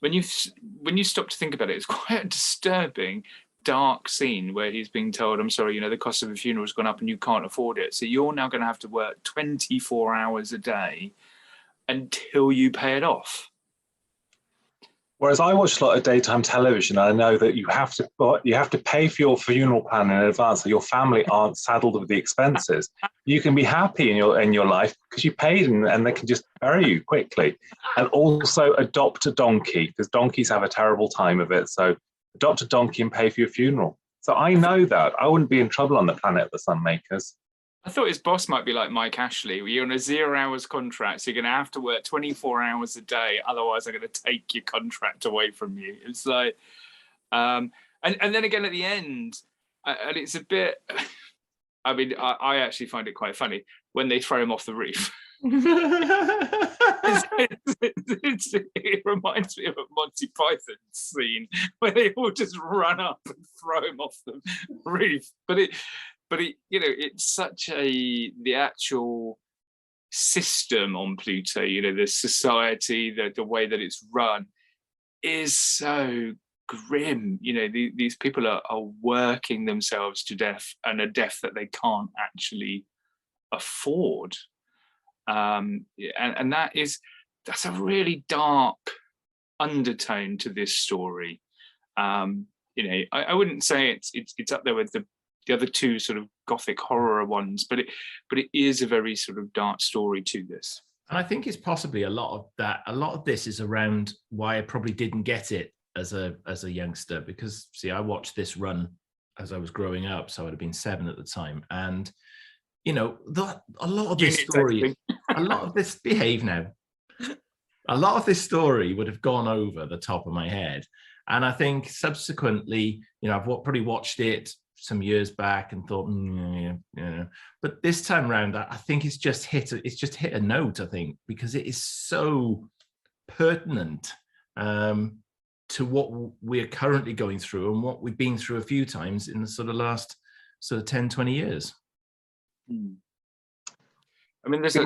when you stop to think about it, it's quite a disturbing, dark scene where he's being told, I'm sorry, the cost of a funeral has gone up and you can't afford it, so you're now going to have to work 24 hours a day until you pay it off. Whereas I watch a lot of daytime television, and I know that you have to pay for your funeral plan in advance, so your family aren't saddled with the expenses. You can be happy in your life because you paid, and they can just bury you quickly. And also adopt a donkey, because donkeys have a terrible time of it. So adopt a donkey and pay for your funeral. So I know that I wouldn't be in trouble on the planet of the Sunmakers. I thought his boss might be like Mike Ashley, where you're on a 0 hours contract, so you're going to have to work 24 hours a day, otherwise I'm going to take your contract away from you. It's like, and then again at the end, and it's a bit, I mean, I actually find it quite funny when they throw him off the roof. It reminds me of a Monty Python scene where they all just run up and throw him off the roof. But it's such the actual system on Pluto, the society, the way that it's run is so grim. These people are working themselves to death, and a death that they can't actually afford. And that's a really dark undertone to this story. I wouldn't say it's up there with the other 2 sort of gothic horror ones, but it is a very sort of dark story to this. And I think it's possibly a lot of this is around why I probably didn't get it as a youngster, because see, I watched this run as I was growing up, so I'd have been 7 at the time, and a lot of this story, a lot of this story would have gone over the top of my head. And I think subsequently, I've probably watched it some years back and thought, but this time around, I think it's just hit a note, I think, because it is so pertinent to what we're currently going through and what we've been through a few times in the sort of last 10, 20 years. I mean, there's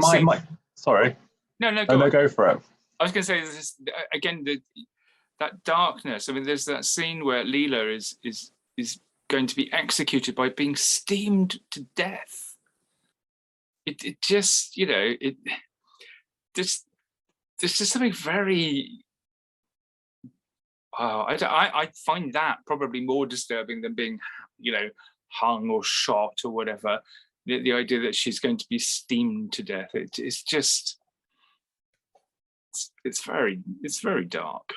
sorry. No, Go for it. I was going to say this again. That darkness. I mean, there's that scene where Leela is going to be executed by being steamed to death. It just, there's just something very. I find that probably more disturbing than being, hung or shot or whatever. The idea that she's going to be steamed to death. It's just. It's very dark.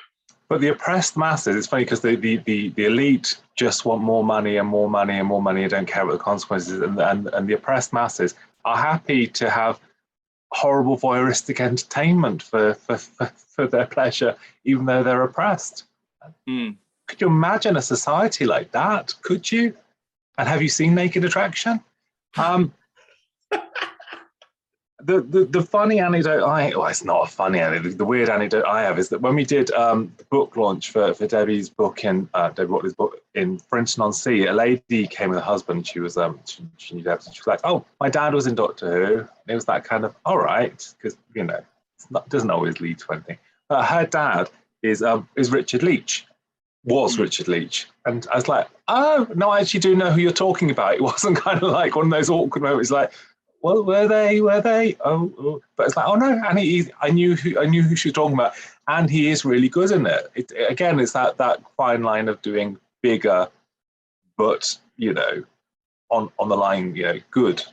But the oppressed masses, it's funny because the elite just want more money and more money and more money and don't care about the consequences. And the oppressed masses are happy to have horrible voyeuristic entertainment for their pleasure, even though they're oppressed. Could you imagine a society like that? Could you? And have you seen Naked Attraction? The funny anecdote it's not a funny anecdote. The weird anecdote I have is that when we did the book launch for Debbie's book Debbie Watley's book in Frenton-on-Sea, a lady came with her husband. She was she knew that. She was like, "Oh, my dad was in Doctor Who." And it was that kind of all right, because it doesn't always lead to anything. But her dad is Richard Leach. Was Richard Leach, and I was like, "Oh no, I actually do know who you're talking about." It wasn't kind of like one of those awkward moments, like. Well, were they? Oh, but it's like, oh no, and I knew who she was talking about, and he is really good in it. Again, it's that fine line of doing bigger, but on the line, good.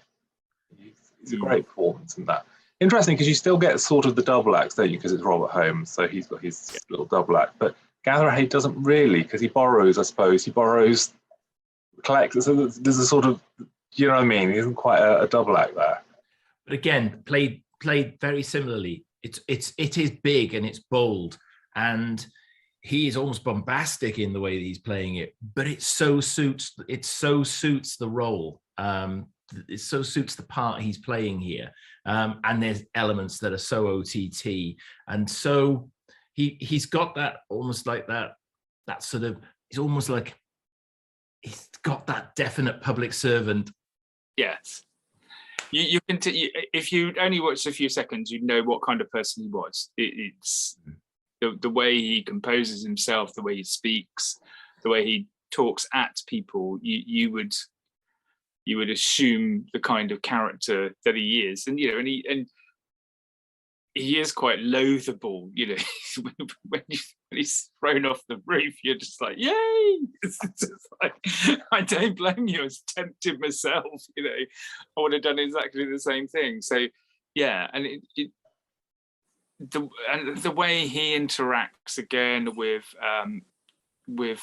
It's a great performance in that. Interesting because you still get sort of the double acts, don't you? Because it's Robert Holmes, so he's got his little double act, but Gather Hay doesn't really, because he borrows, collects. So there's a sort of. You know what I mean? He isn't quite a double act there. But again, played very similarly. It is big and it's bold, and he is almost bombastic in the way that he's playing it. But it so suits the role. It so suits the part he's playing here. And there's elements that are so OTT, and so he's got that almost like that sort of. It's almost like he's got that definite public servant. Yes, you can. If you only watched a few seconds, you'd know what kind of person he was. It's the way he composes himself, the way he speaks, the way he talks at people. You would assume the kind of character that he is, and he is quite loathable. When he's thrown off the roof, you're just like, yay! It's just like, I don't blame you. I was tempted myself. I would have done exactly the same thing. So yeah, and the way he interacts again with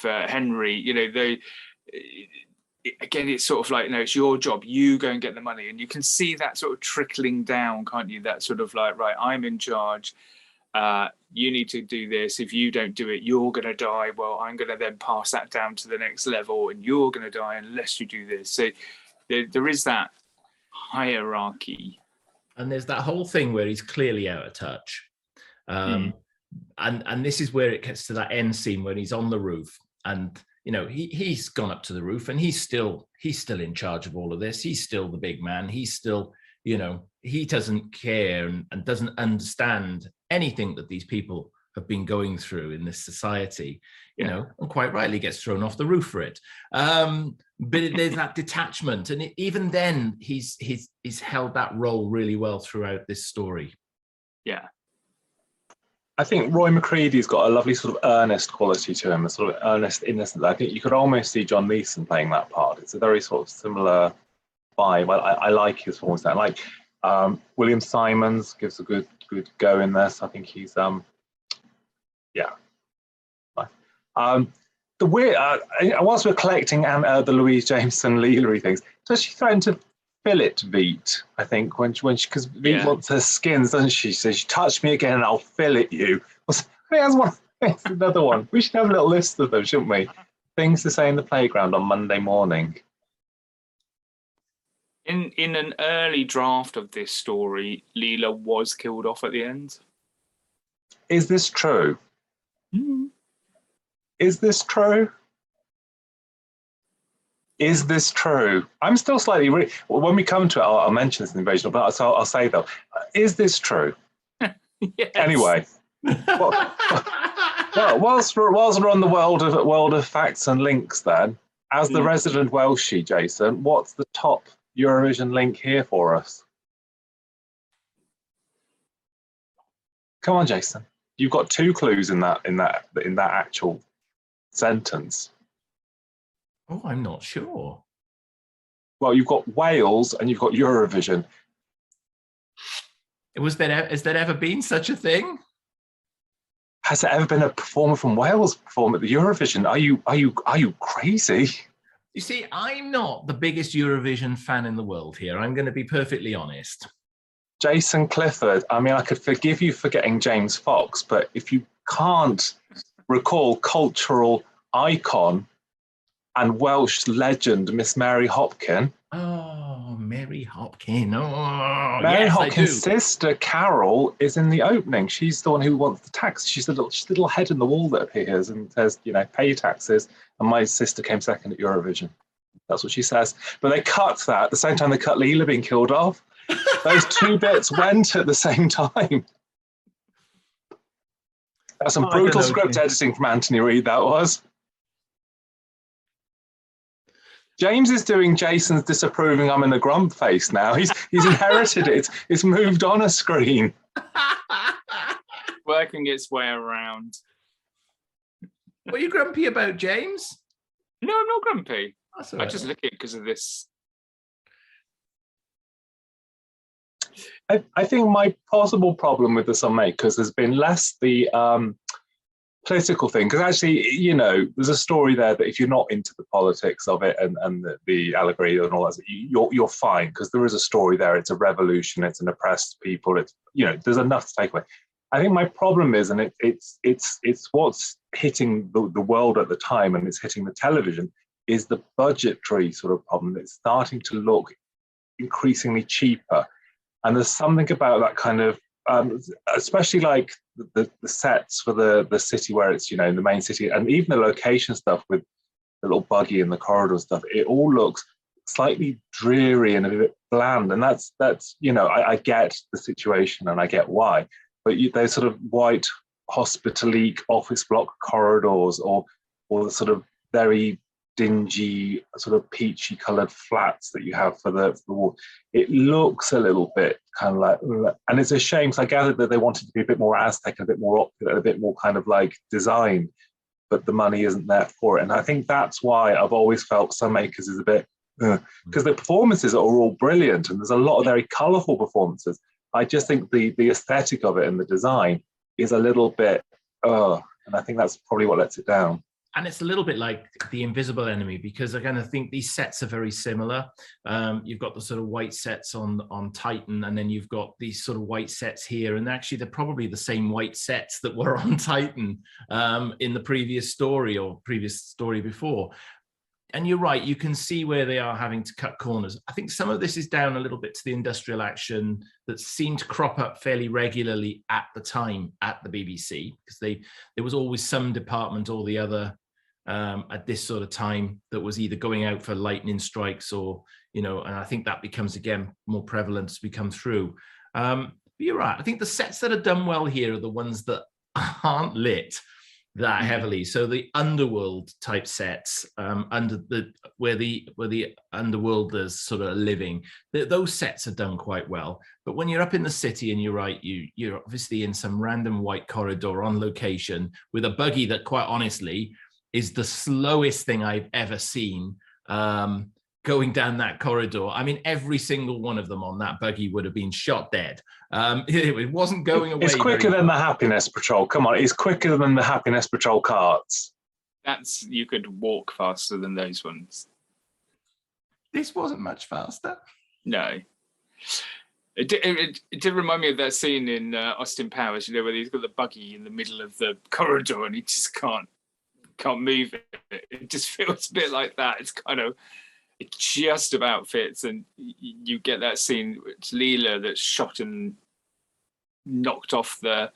Henry, again, it's sort of like, no, it's your job. You go and get the money. And you can see that sort of trickling down, can't you? That sort of like, right, I'm in charge. You need to do this. If you don't do it, you're going to die. Well, I'm going to then pass that down to the next level, and you're going to die unless you do this. So there is that hierarchy. And there's that whole thing where he's clearly out of touch. And this is where it gets to that end scene when he's on the roof, and he's gone up to the roof, and he's still in charge of all of this. He's still the big man. He's still, he doesn't care and doesn't understand anything that these people have been going through in this society, and quite rightly gets thrown off the roof for it. But there's that detachment, and even then he's held that role really well throughout this story. Yeah. I think Roy McCready's got a lovely sort of earnest quality to him, a sort of earnest innocence. I think you could almost see John Leeson playing that part. It's a very sort of similar vibe. I like his performance. I like William Simons gives a good go in this. I think he's the weird. Whilst we're collecting the Louise Jameson Leela things, does she threaten to fillet Veet? I think when she because Veet wants her skins, doesn't she? She says, "You touch me again, and I'll fillet you." That's another one. We should have a little list of them, shouldn't we? Things to say in the playground on Monday morning. In an early draft of this story, Leela was killed off at the end. Is this true? Is this true? Is this true? I'm still slightly. When we come to it, I'll mention this in the invasion, but I'll say though, is this true? Yes. Anyway, well, whilst we're on the world of facts and links, then, as the resident Welshie, Jason, what's the top Eurovision link here for us? Come on, Jason. You've got 2 clues in that actual sentence. Oh, I'm not sure. Well, you've got Wales and you've got Eurovision. Has there ever been such a thing? Has there ever been a performer from Wales perform at the Eurovision? Are you crazy? You see, I'm not the biggest Eurovision fan in the world here. I'm going to be perfectly honest. Jason Clifford. I mean, I could forgive you for getting James Fox, but if you can't recall cultural icon and Welsh legend Miss Mary Hopkin. Oh, Mary Hopkin. Oh, Mary yes, Hopkin's sister Carol is in the opening. She's the one who wants the tax. She's the little head in the wall that appears and says, pay your taxes. And my sister came second at Eurovision. That's what she says. But they cut that at the same time they cut Leela being killed off. Those 2 bits went at the same time. That's some brutal script editing from Anthony Reid, that was. James is doing Jason's disapproving I'm in a grump face now. He's inherited it. It's moved on a screen. Working its way around. What are you grumpy about, James? No, I'm not grumpy. That's all I right. just look at it because of this. I think my possible problem with the Sunmakers has been less the political thing, because actually, there's a story there that if you're not into the politics of it and the allegory and all that, you're fine, because there is a story there. It's a revolution. It's an oppressed people. It's there's enough to take away. I think my problem is, and it's what's hitting the world at the time, and it's hitting the television, is the budgetary sort of problem. It's starting to look increasingly cheaper, and there's something about that kind of, especially like the sets for the city where it's in the main city, and even the location stuff with the little buggy and the corridor stuff. It all looks slightly dreary and a bit bland, and that's I get the situation and I get why. But those sort of white hospitalique office block corridors, or the sort of very dingy, sort of peachy coloured flats that you have for the wall, it looks a little bit kind of like, and it's a shame, because I gathered that they wanted to be a bit more Aztec, a bit more opulent, a bit more kind of like designed, but the money isn't there for it. And I think that's why I've always felt Sunmakers is a bit, because the performances are all brilliant and there's a lot of very colourful performances. I just think the aesthetic of it and the design is a little bit, and I think that's probably what lets it down. And it's a little bit like The Invisible Enemy, because again, I think these sets are very similar. You've got the sort of white sets on Titan, and then you've got these sort of white sets here. And actually, they're probably the same white sets that were on Titan in the previous story or previous story before. And you're right, you can see where they are having to cut corners. I think some of this is down a little bit to the industrial action that seemed to crop up fairly regularly at the time at the BBC, because there was always some department or the other at this sort of time that was either going out for lightning strikes or, and I think that becomes, again, more prevalent as we come through. But you're right. I think the sets that are done well here are the ones that aren't lit that heavily. So the underworld type sets, where the underworlders sort of living, those sets are done quite well. But when you're up in the city, and you're right, you're obviously in some random white corridor on location with a buggy that, quite honestly, is the slowest thing I've ever seen going down that corridor. I mean, every single one of them on that buggy would have been shot dead. It wasn't going away. It's quicker than the Happiness Patrol. Come on, it's quicker than the Happiness Patrol carts. You could walk faster than those ones. This wasn't much faster. No. It did remind me of that scene in Austin Powers, where he's got the buggy in the middle of the corridor and he just can't move it. It just feels a bit like that. It just about fits, and you get that scene. It's Leela that's shot and knocked off the,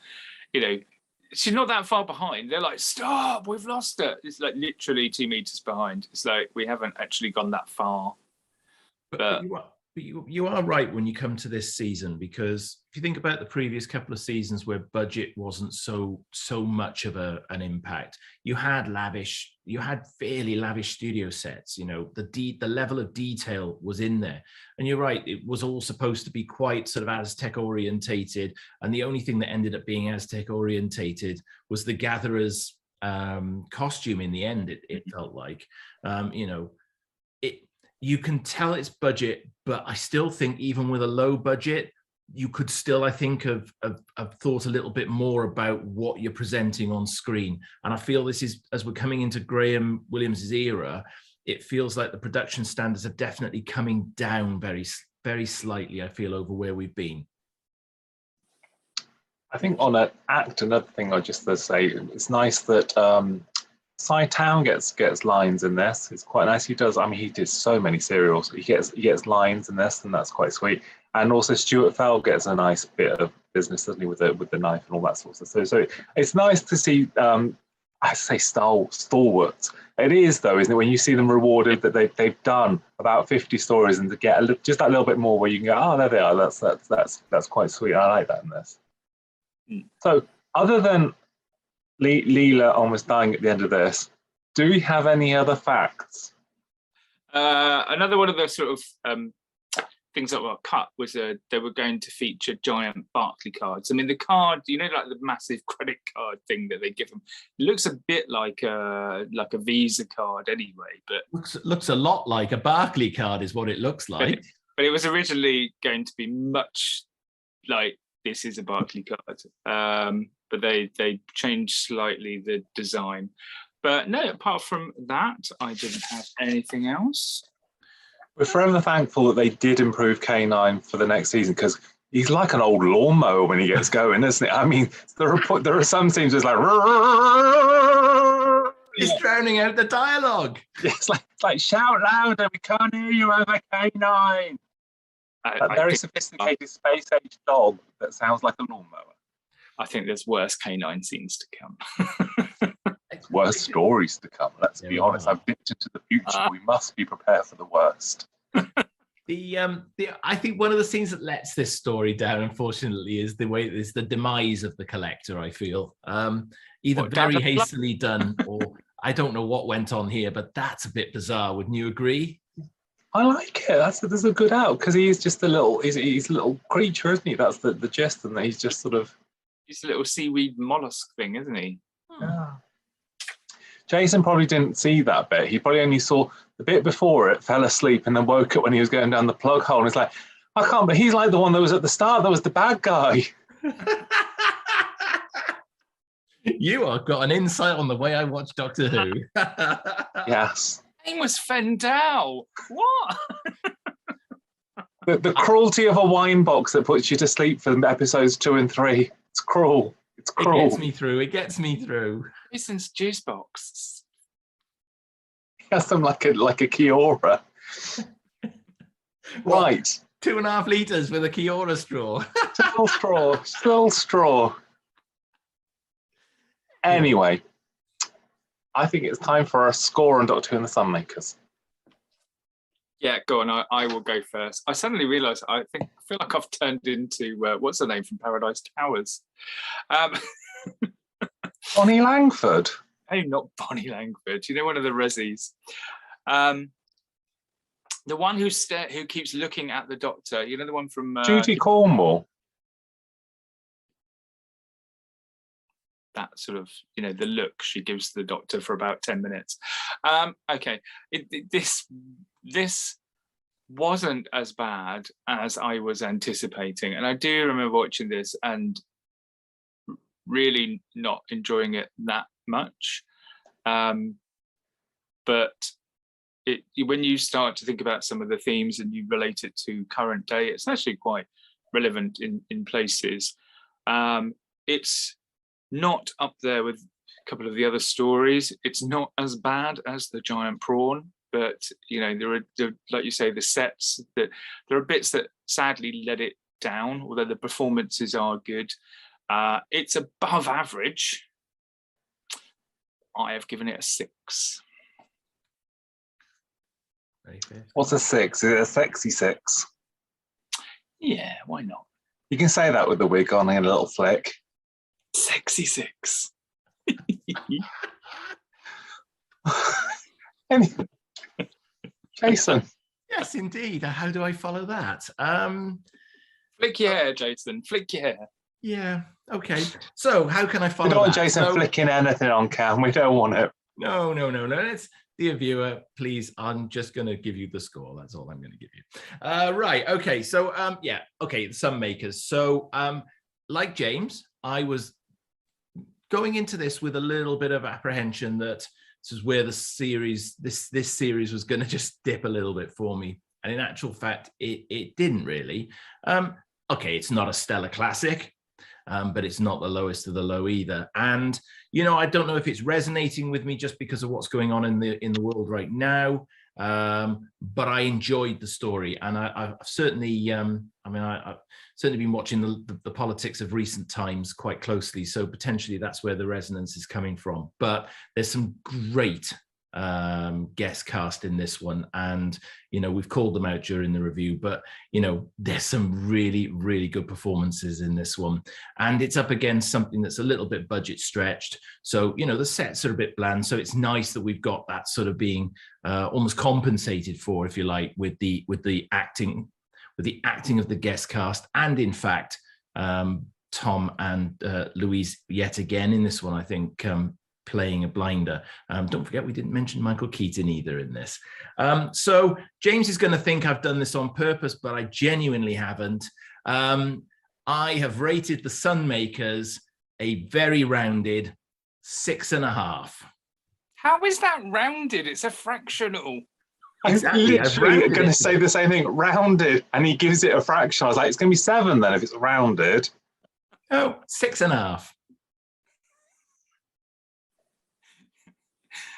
she's not that far behind. They're like, stop, we've lost it. It's like literally 2 meters behind. It's like we haven't actually gone that far. But you are right when you come to this season, because if you think about the previous couple of seasons where budget wasn't so much of an impact, you had fairly lavish studio sets. You know, the level of detail was in there, and you're right, it was all supposed to be quite sort of Aztec orientated, and the only thing that ended up being Aztec orientated was the Gatherer's costume. In the end, it felt like, you know, you can tell it's budget, but I still think even with a low budget, you could still, I think, have thought a little bit more about what you're presenting on screen. And I feel this is, as we're coming into Graham Williams' era, it feels like the production standards are definitely coming down very, very slightly, I feel, over where we've been. I think on an act, another thing I just to say, it's nice that Cy Town gets lines in this. It's quite nice. He does. I mean, he did so many serials. He gets lines in this, and that's quite sweet. And also Stuart Fell gets a nice bit of business, doesn't he, with the knife and all that sort of stuff. So it's nice to see. I say stalwarts. It is though, isn't it, when you see them rewarded that they've done about 50 stories, and to get just that little bit more where you can go, oh, there they are. That's quite sweet. I like that in this. So other than Leela almost dying at the end of this, do we have any other facts? Another one of the sort of things that were cut was they were going to feature giant Barclay cards. I mean, the card, you know, like the massive credit card thing that they give them, it looks a bit like a Visa card anyway, but looks a lot like a Barclay card is what it looks like. But it was originally going to be much like this is a Barclay card. But they changed slightly the design. But no, apart from that, I didn't have anything else. We're forever thankful that they did improve K9 for the next season, because he's like an old lawnmower when he gets going, isn't it? I mean, there are some scenes that's like... He's drowning out the dialogue. Yeah, it's like shout louder, we can't hear you over K9. A very sophisticated space-age dog that sounds like a lawnmower. I think there's worse K9 scenes to come. Worse stories to come. Let's be honest. I've dipped into the future. We must be prepared for the worst. I think one of the scenes that lets this story down, unfortunately, is the demise of the collector. I feel either very hastily done, or I don't know what went on here, but that's a bit bizarre. Wouldn't you agree? I like it. That's a good out, because he's just he's a little creature, isn't he? That's the gist, and he's just sort of. He's a little seaweed mollusk thing, isn't he? Yeah. Jason probably didn't see that bit. He probably only saw the bit before it, fell asleep, and then woke up when he was going down the plug hole. And he's like, I can't, but he's like the one that was at the start. That was the bad guy. You have got an insight on the way I watch Doctor Who. Yes. His name was Fendahl. What? The cruelty of a wine box that puts you to sleep for episodes 2 and 3. It's cruel. It's cruel. It gets me through. Jason's juice box. He has them like a Kiora. Right. 2.5 litres with a Kiora straw. Still straw. Anyway, I think it's time for a score on Doctor Who and the Sunmakers. Yeah, go on. I will go first. I suddenly realised I feel like I've turned into what's her name from Paradise Towers. Bonnie Langford. Oh, not Bonnie Langford. You know, one of the Rezzies. The one who keeps looking at the Doctor. You know, the one from Judy Cornwall. That sort of, you know, the look she gives the Doctor for about 10 minutes. Okay, this wasn't as bad as I was anticipating, and I do remember watching this and really not enjoying it that much. But when you start to think about some of the themes and you relate it to current day, it's actually quite relevant in places. It's not up there with a couple of the other stories. It's not as bad as The Giant Prawn, but you know, there are, like you say, the sets, that there are bits that sadly let it down, although the performances are good. It's above average. I have given it a 6. What's a 6? Is it a sexy 6? Yeah, why not? You can say that with the wig on and a little flick. Sexy 6. Anyway, Jason. Yes, indeed. How do I follow that? Flick your hair, Jason. Flick your hair. Yeah. Okay. So how can I follow We don't want that? Jason flicking anything on cam. We don't want it. No. It's dear viewer, please. I'm just going to give you the score. That's all I'm going to give you. Right. Okay. So Okay. Some makers. So like James, I was going into this with a little bit of apprehension that this is where the series, this series was going to just dip a little bit for me. And in actual fact, it didn't really. Okay, it's not a stellar classic, but it's not the lowest of the low either. And, I don't know if it's resonating with me just because of what's going on in the world right now. But I enjoyed the story, and I've certainly, I've certainly been watching the politics of recent times quite closely. So potentially that's where the resonance is coming from. But there's some great guest cast in this one, and we've called them out during the review, but there's some really, really good performances in this one, and it's up against something that's a little bit budget stretched. So the sets are a bit bland, so it's nice that we've got that sort of being almost compensated for, if you like, with the acting of the guest cast, and in fact Tom and Louise yet again in this one, I think, playing a blinder. Don't forget, we didn't mention Michael Keaton either in this. So James is going to think I've done this on purpose, but I genuinely haven't. I have rated the Sunmakers a very rounded 6.5. How is that rounded? It's a fractional. Exactly. I'm literally going to say the same thing, rounded, and he gives it a fraction. I was like, it's going to be 7 then if it's rounded. Oh, 6.5.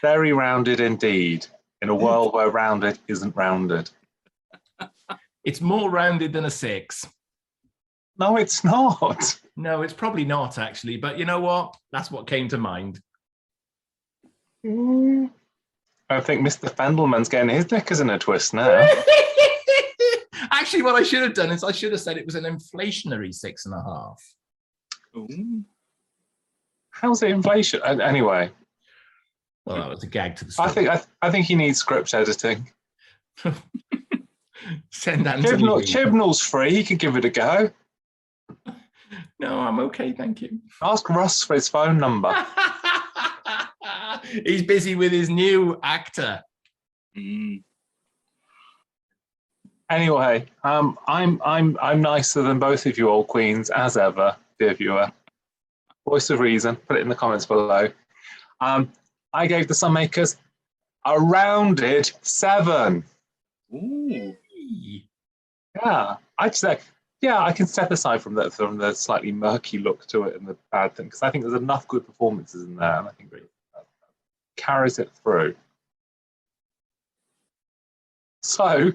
Very rounded indeed, in a world where rounded isn't rounded. It's more rounded than a 6. No, it's not. No, it's probably not, actually. But you know what? That's what came to mind. I think Mr. Fendelman's getting his knickers in a twist now. Actually, what I should have done is I should have said it was an inflationary 6.5. Ooh. How's it inflation? Anyway. Well, that was a gag to the story. I think he needs script editing. Send that to Chibnall's free. He could give it a go. No, I'm okay, thank you. Ask Russ for his phone number. He's busy with his new actor. Anyway, I'm nicer than both of you old queens as ever, dear viewer. Voice of reason. Put it in the comments below. I gave the Sunmakers a rounded 7. Ooh. Yeah, I'd say, I can step aside from the slightly murky look to it and the bad thing, because I think there's enough good performances in there, and I think it carries it through. So,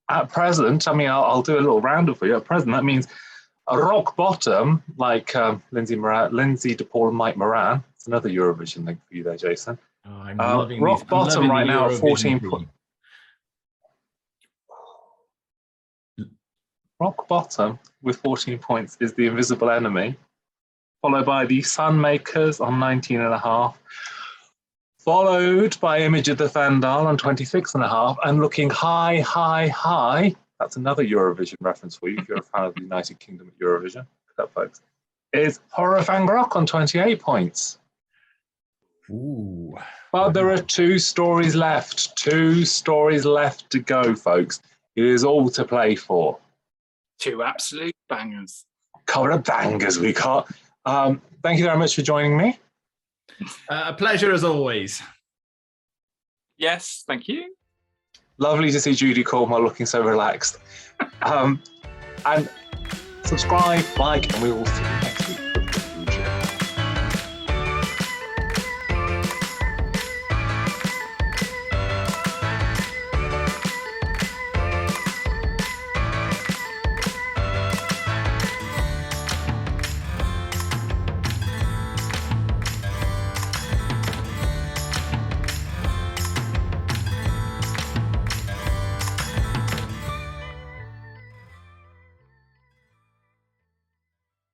at present, I'll do a little roundup for you. At present, that means a rock bottom, like Lindsay DePaul and Mike Moran. It's another Eurovision link for you there, Jason. Oh, I'm loving rock bottom right now at 14 points. Rock bottom with 14 points is The Invisible Enemy, followed by the Sunmakers on 19.5, followed by Image of the Fendahl on 26.5, and looking high. That's another Eurovision reference for you if you're a fan of the United Kingdom at Eurovision. Pick up, folks. Is Horror Fang Rock on 28 points. Ooh. But there are 2 stories left. 2 stories left to go, folks. It is all to play for. 2 absolute bangers. Couple of bangers we got. Thank you very much for joining me. A pleasure as always. Yes, thank you. Lovely to see Judy Cornwell looking so relaxed. And subscribe, like, and we will see you next week.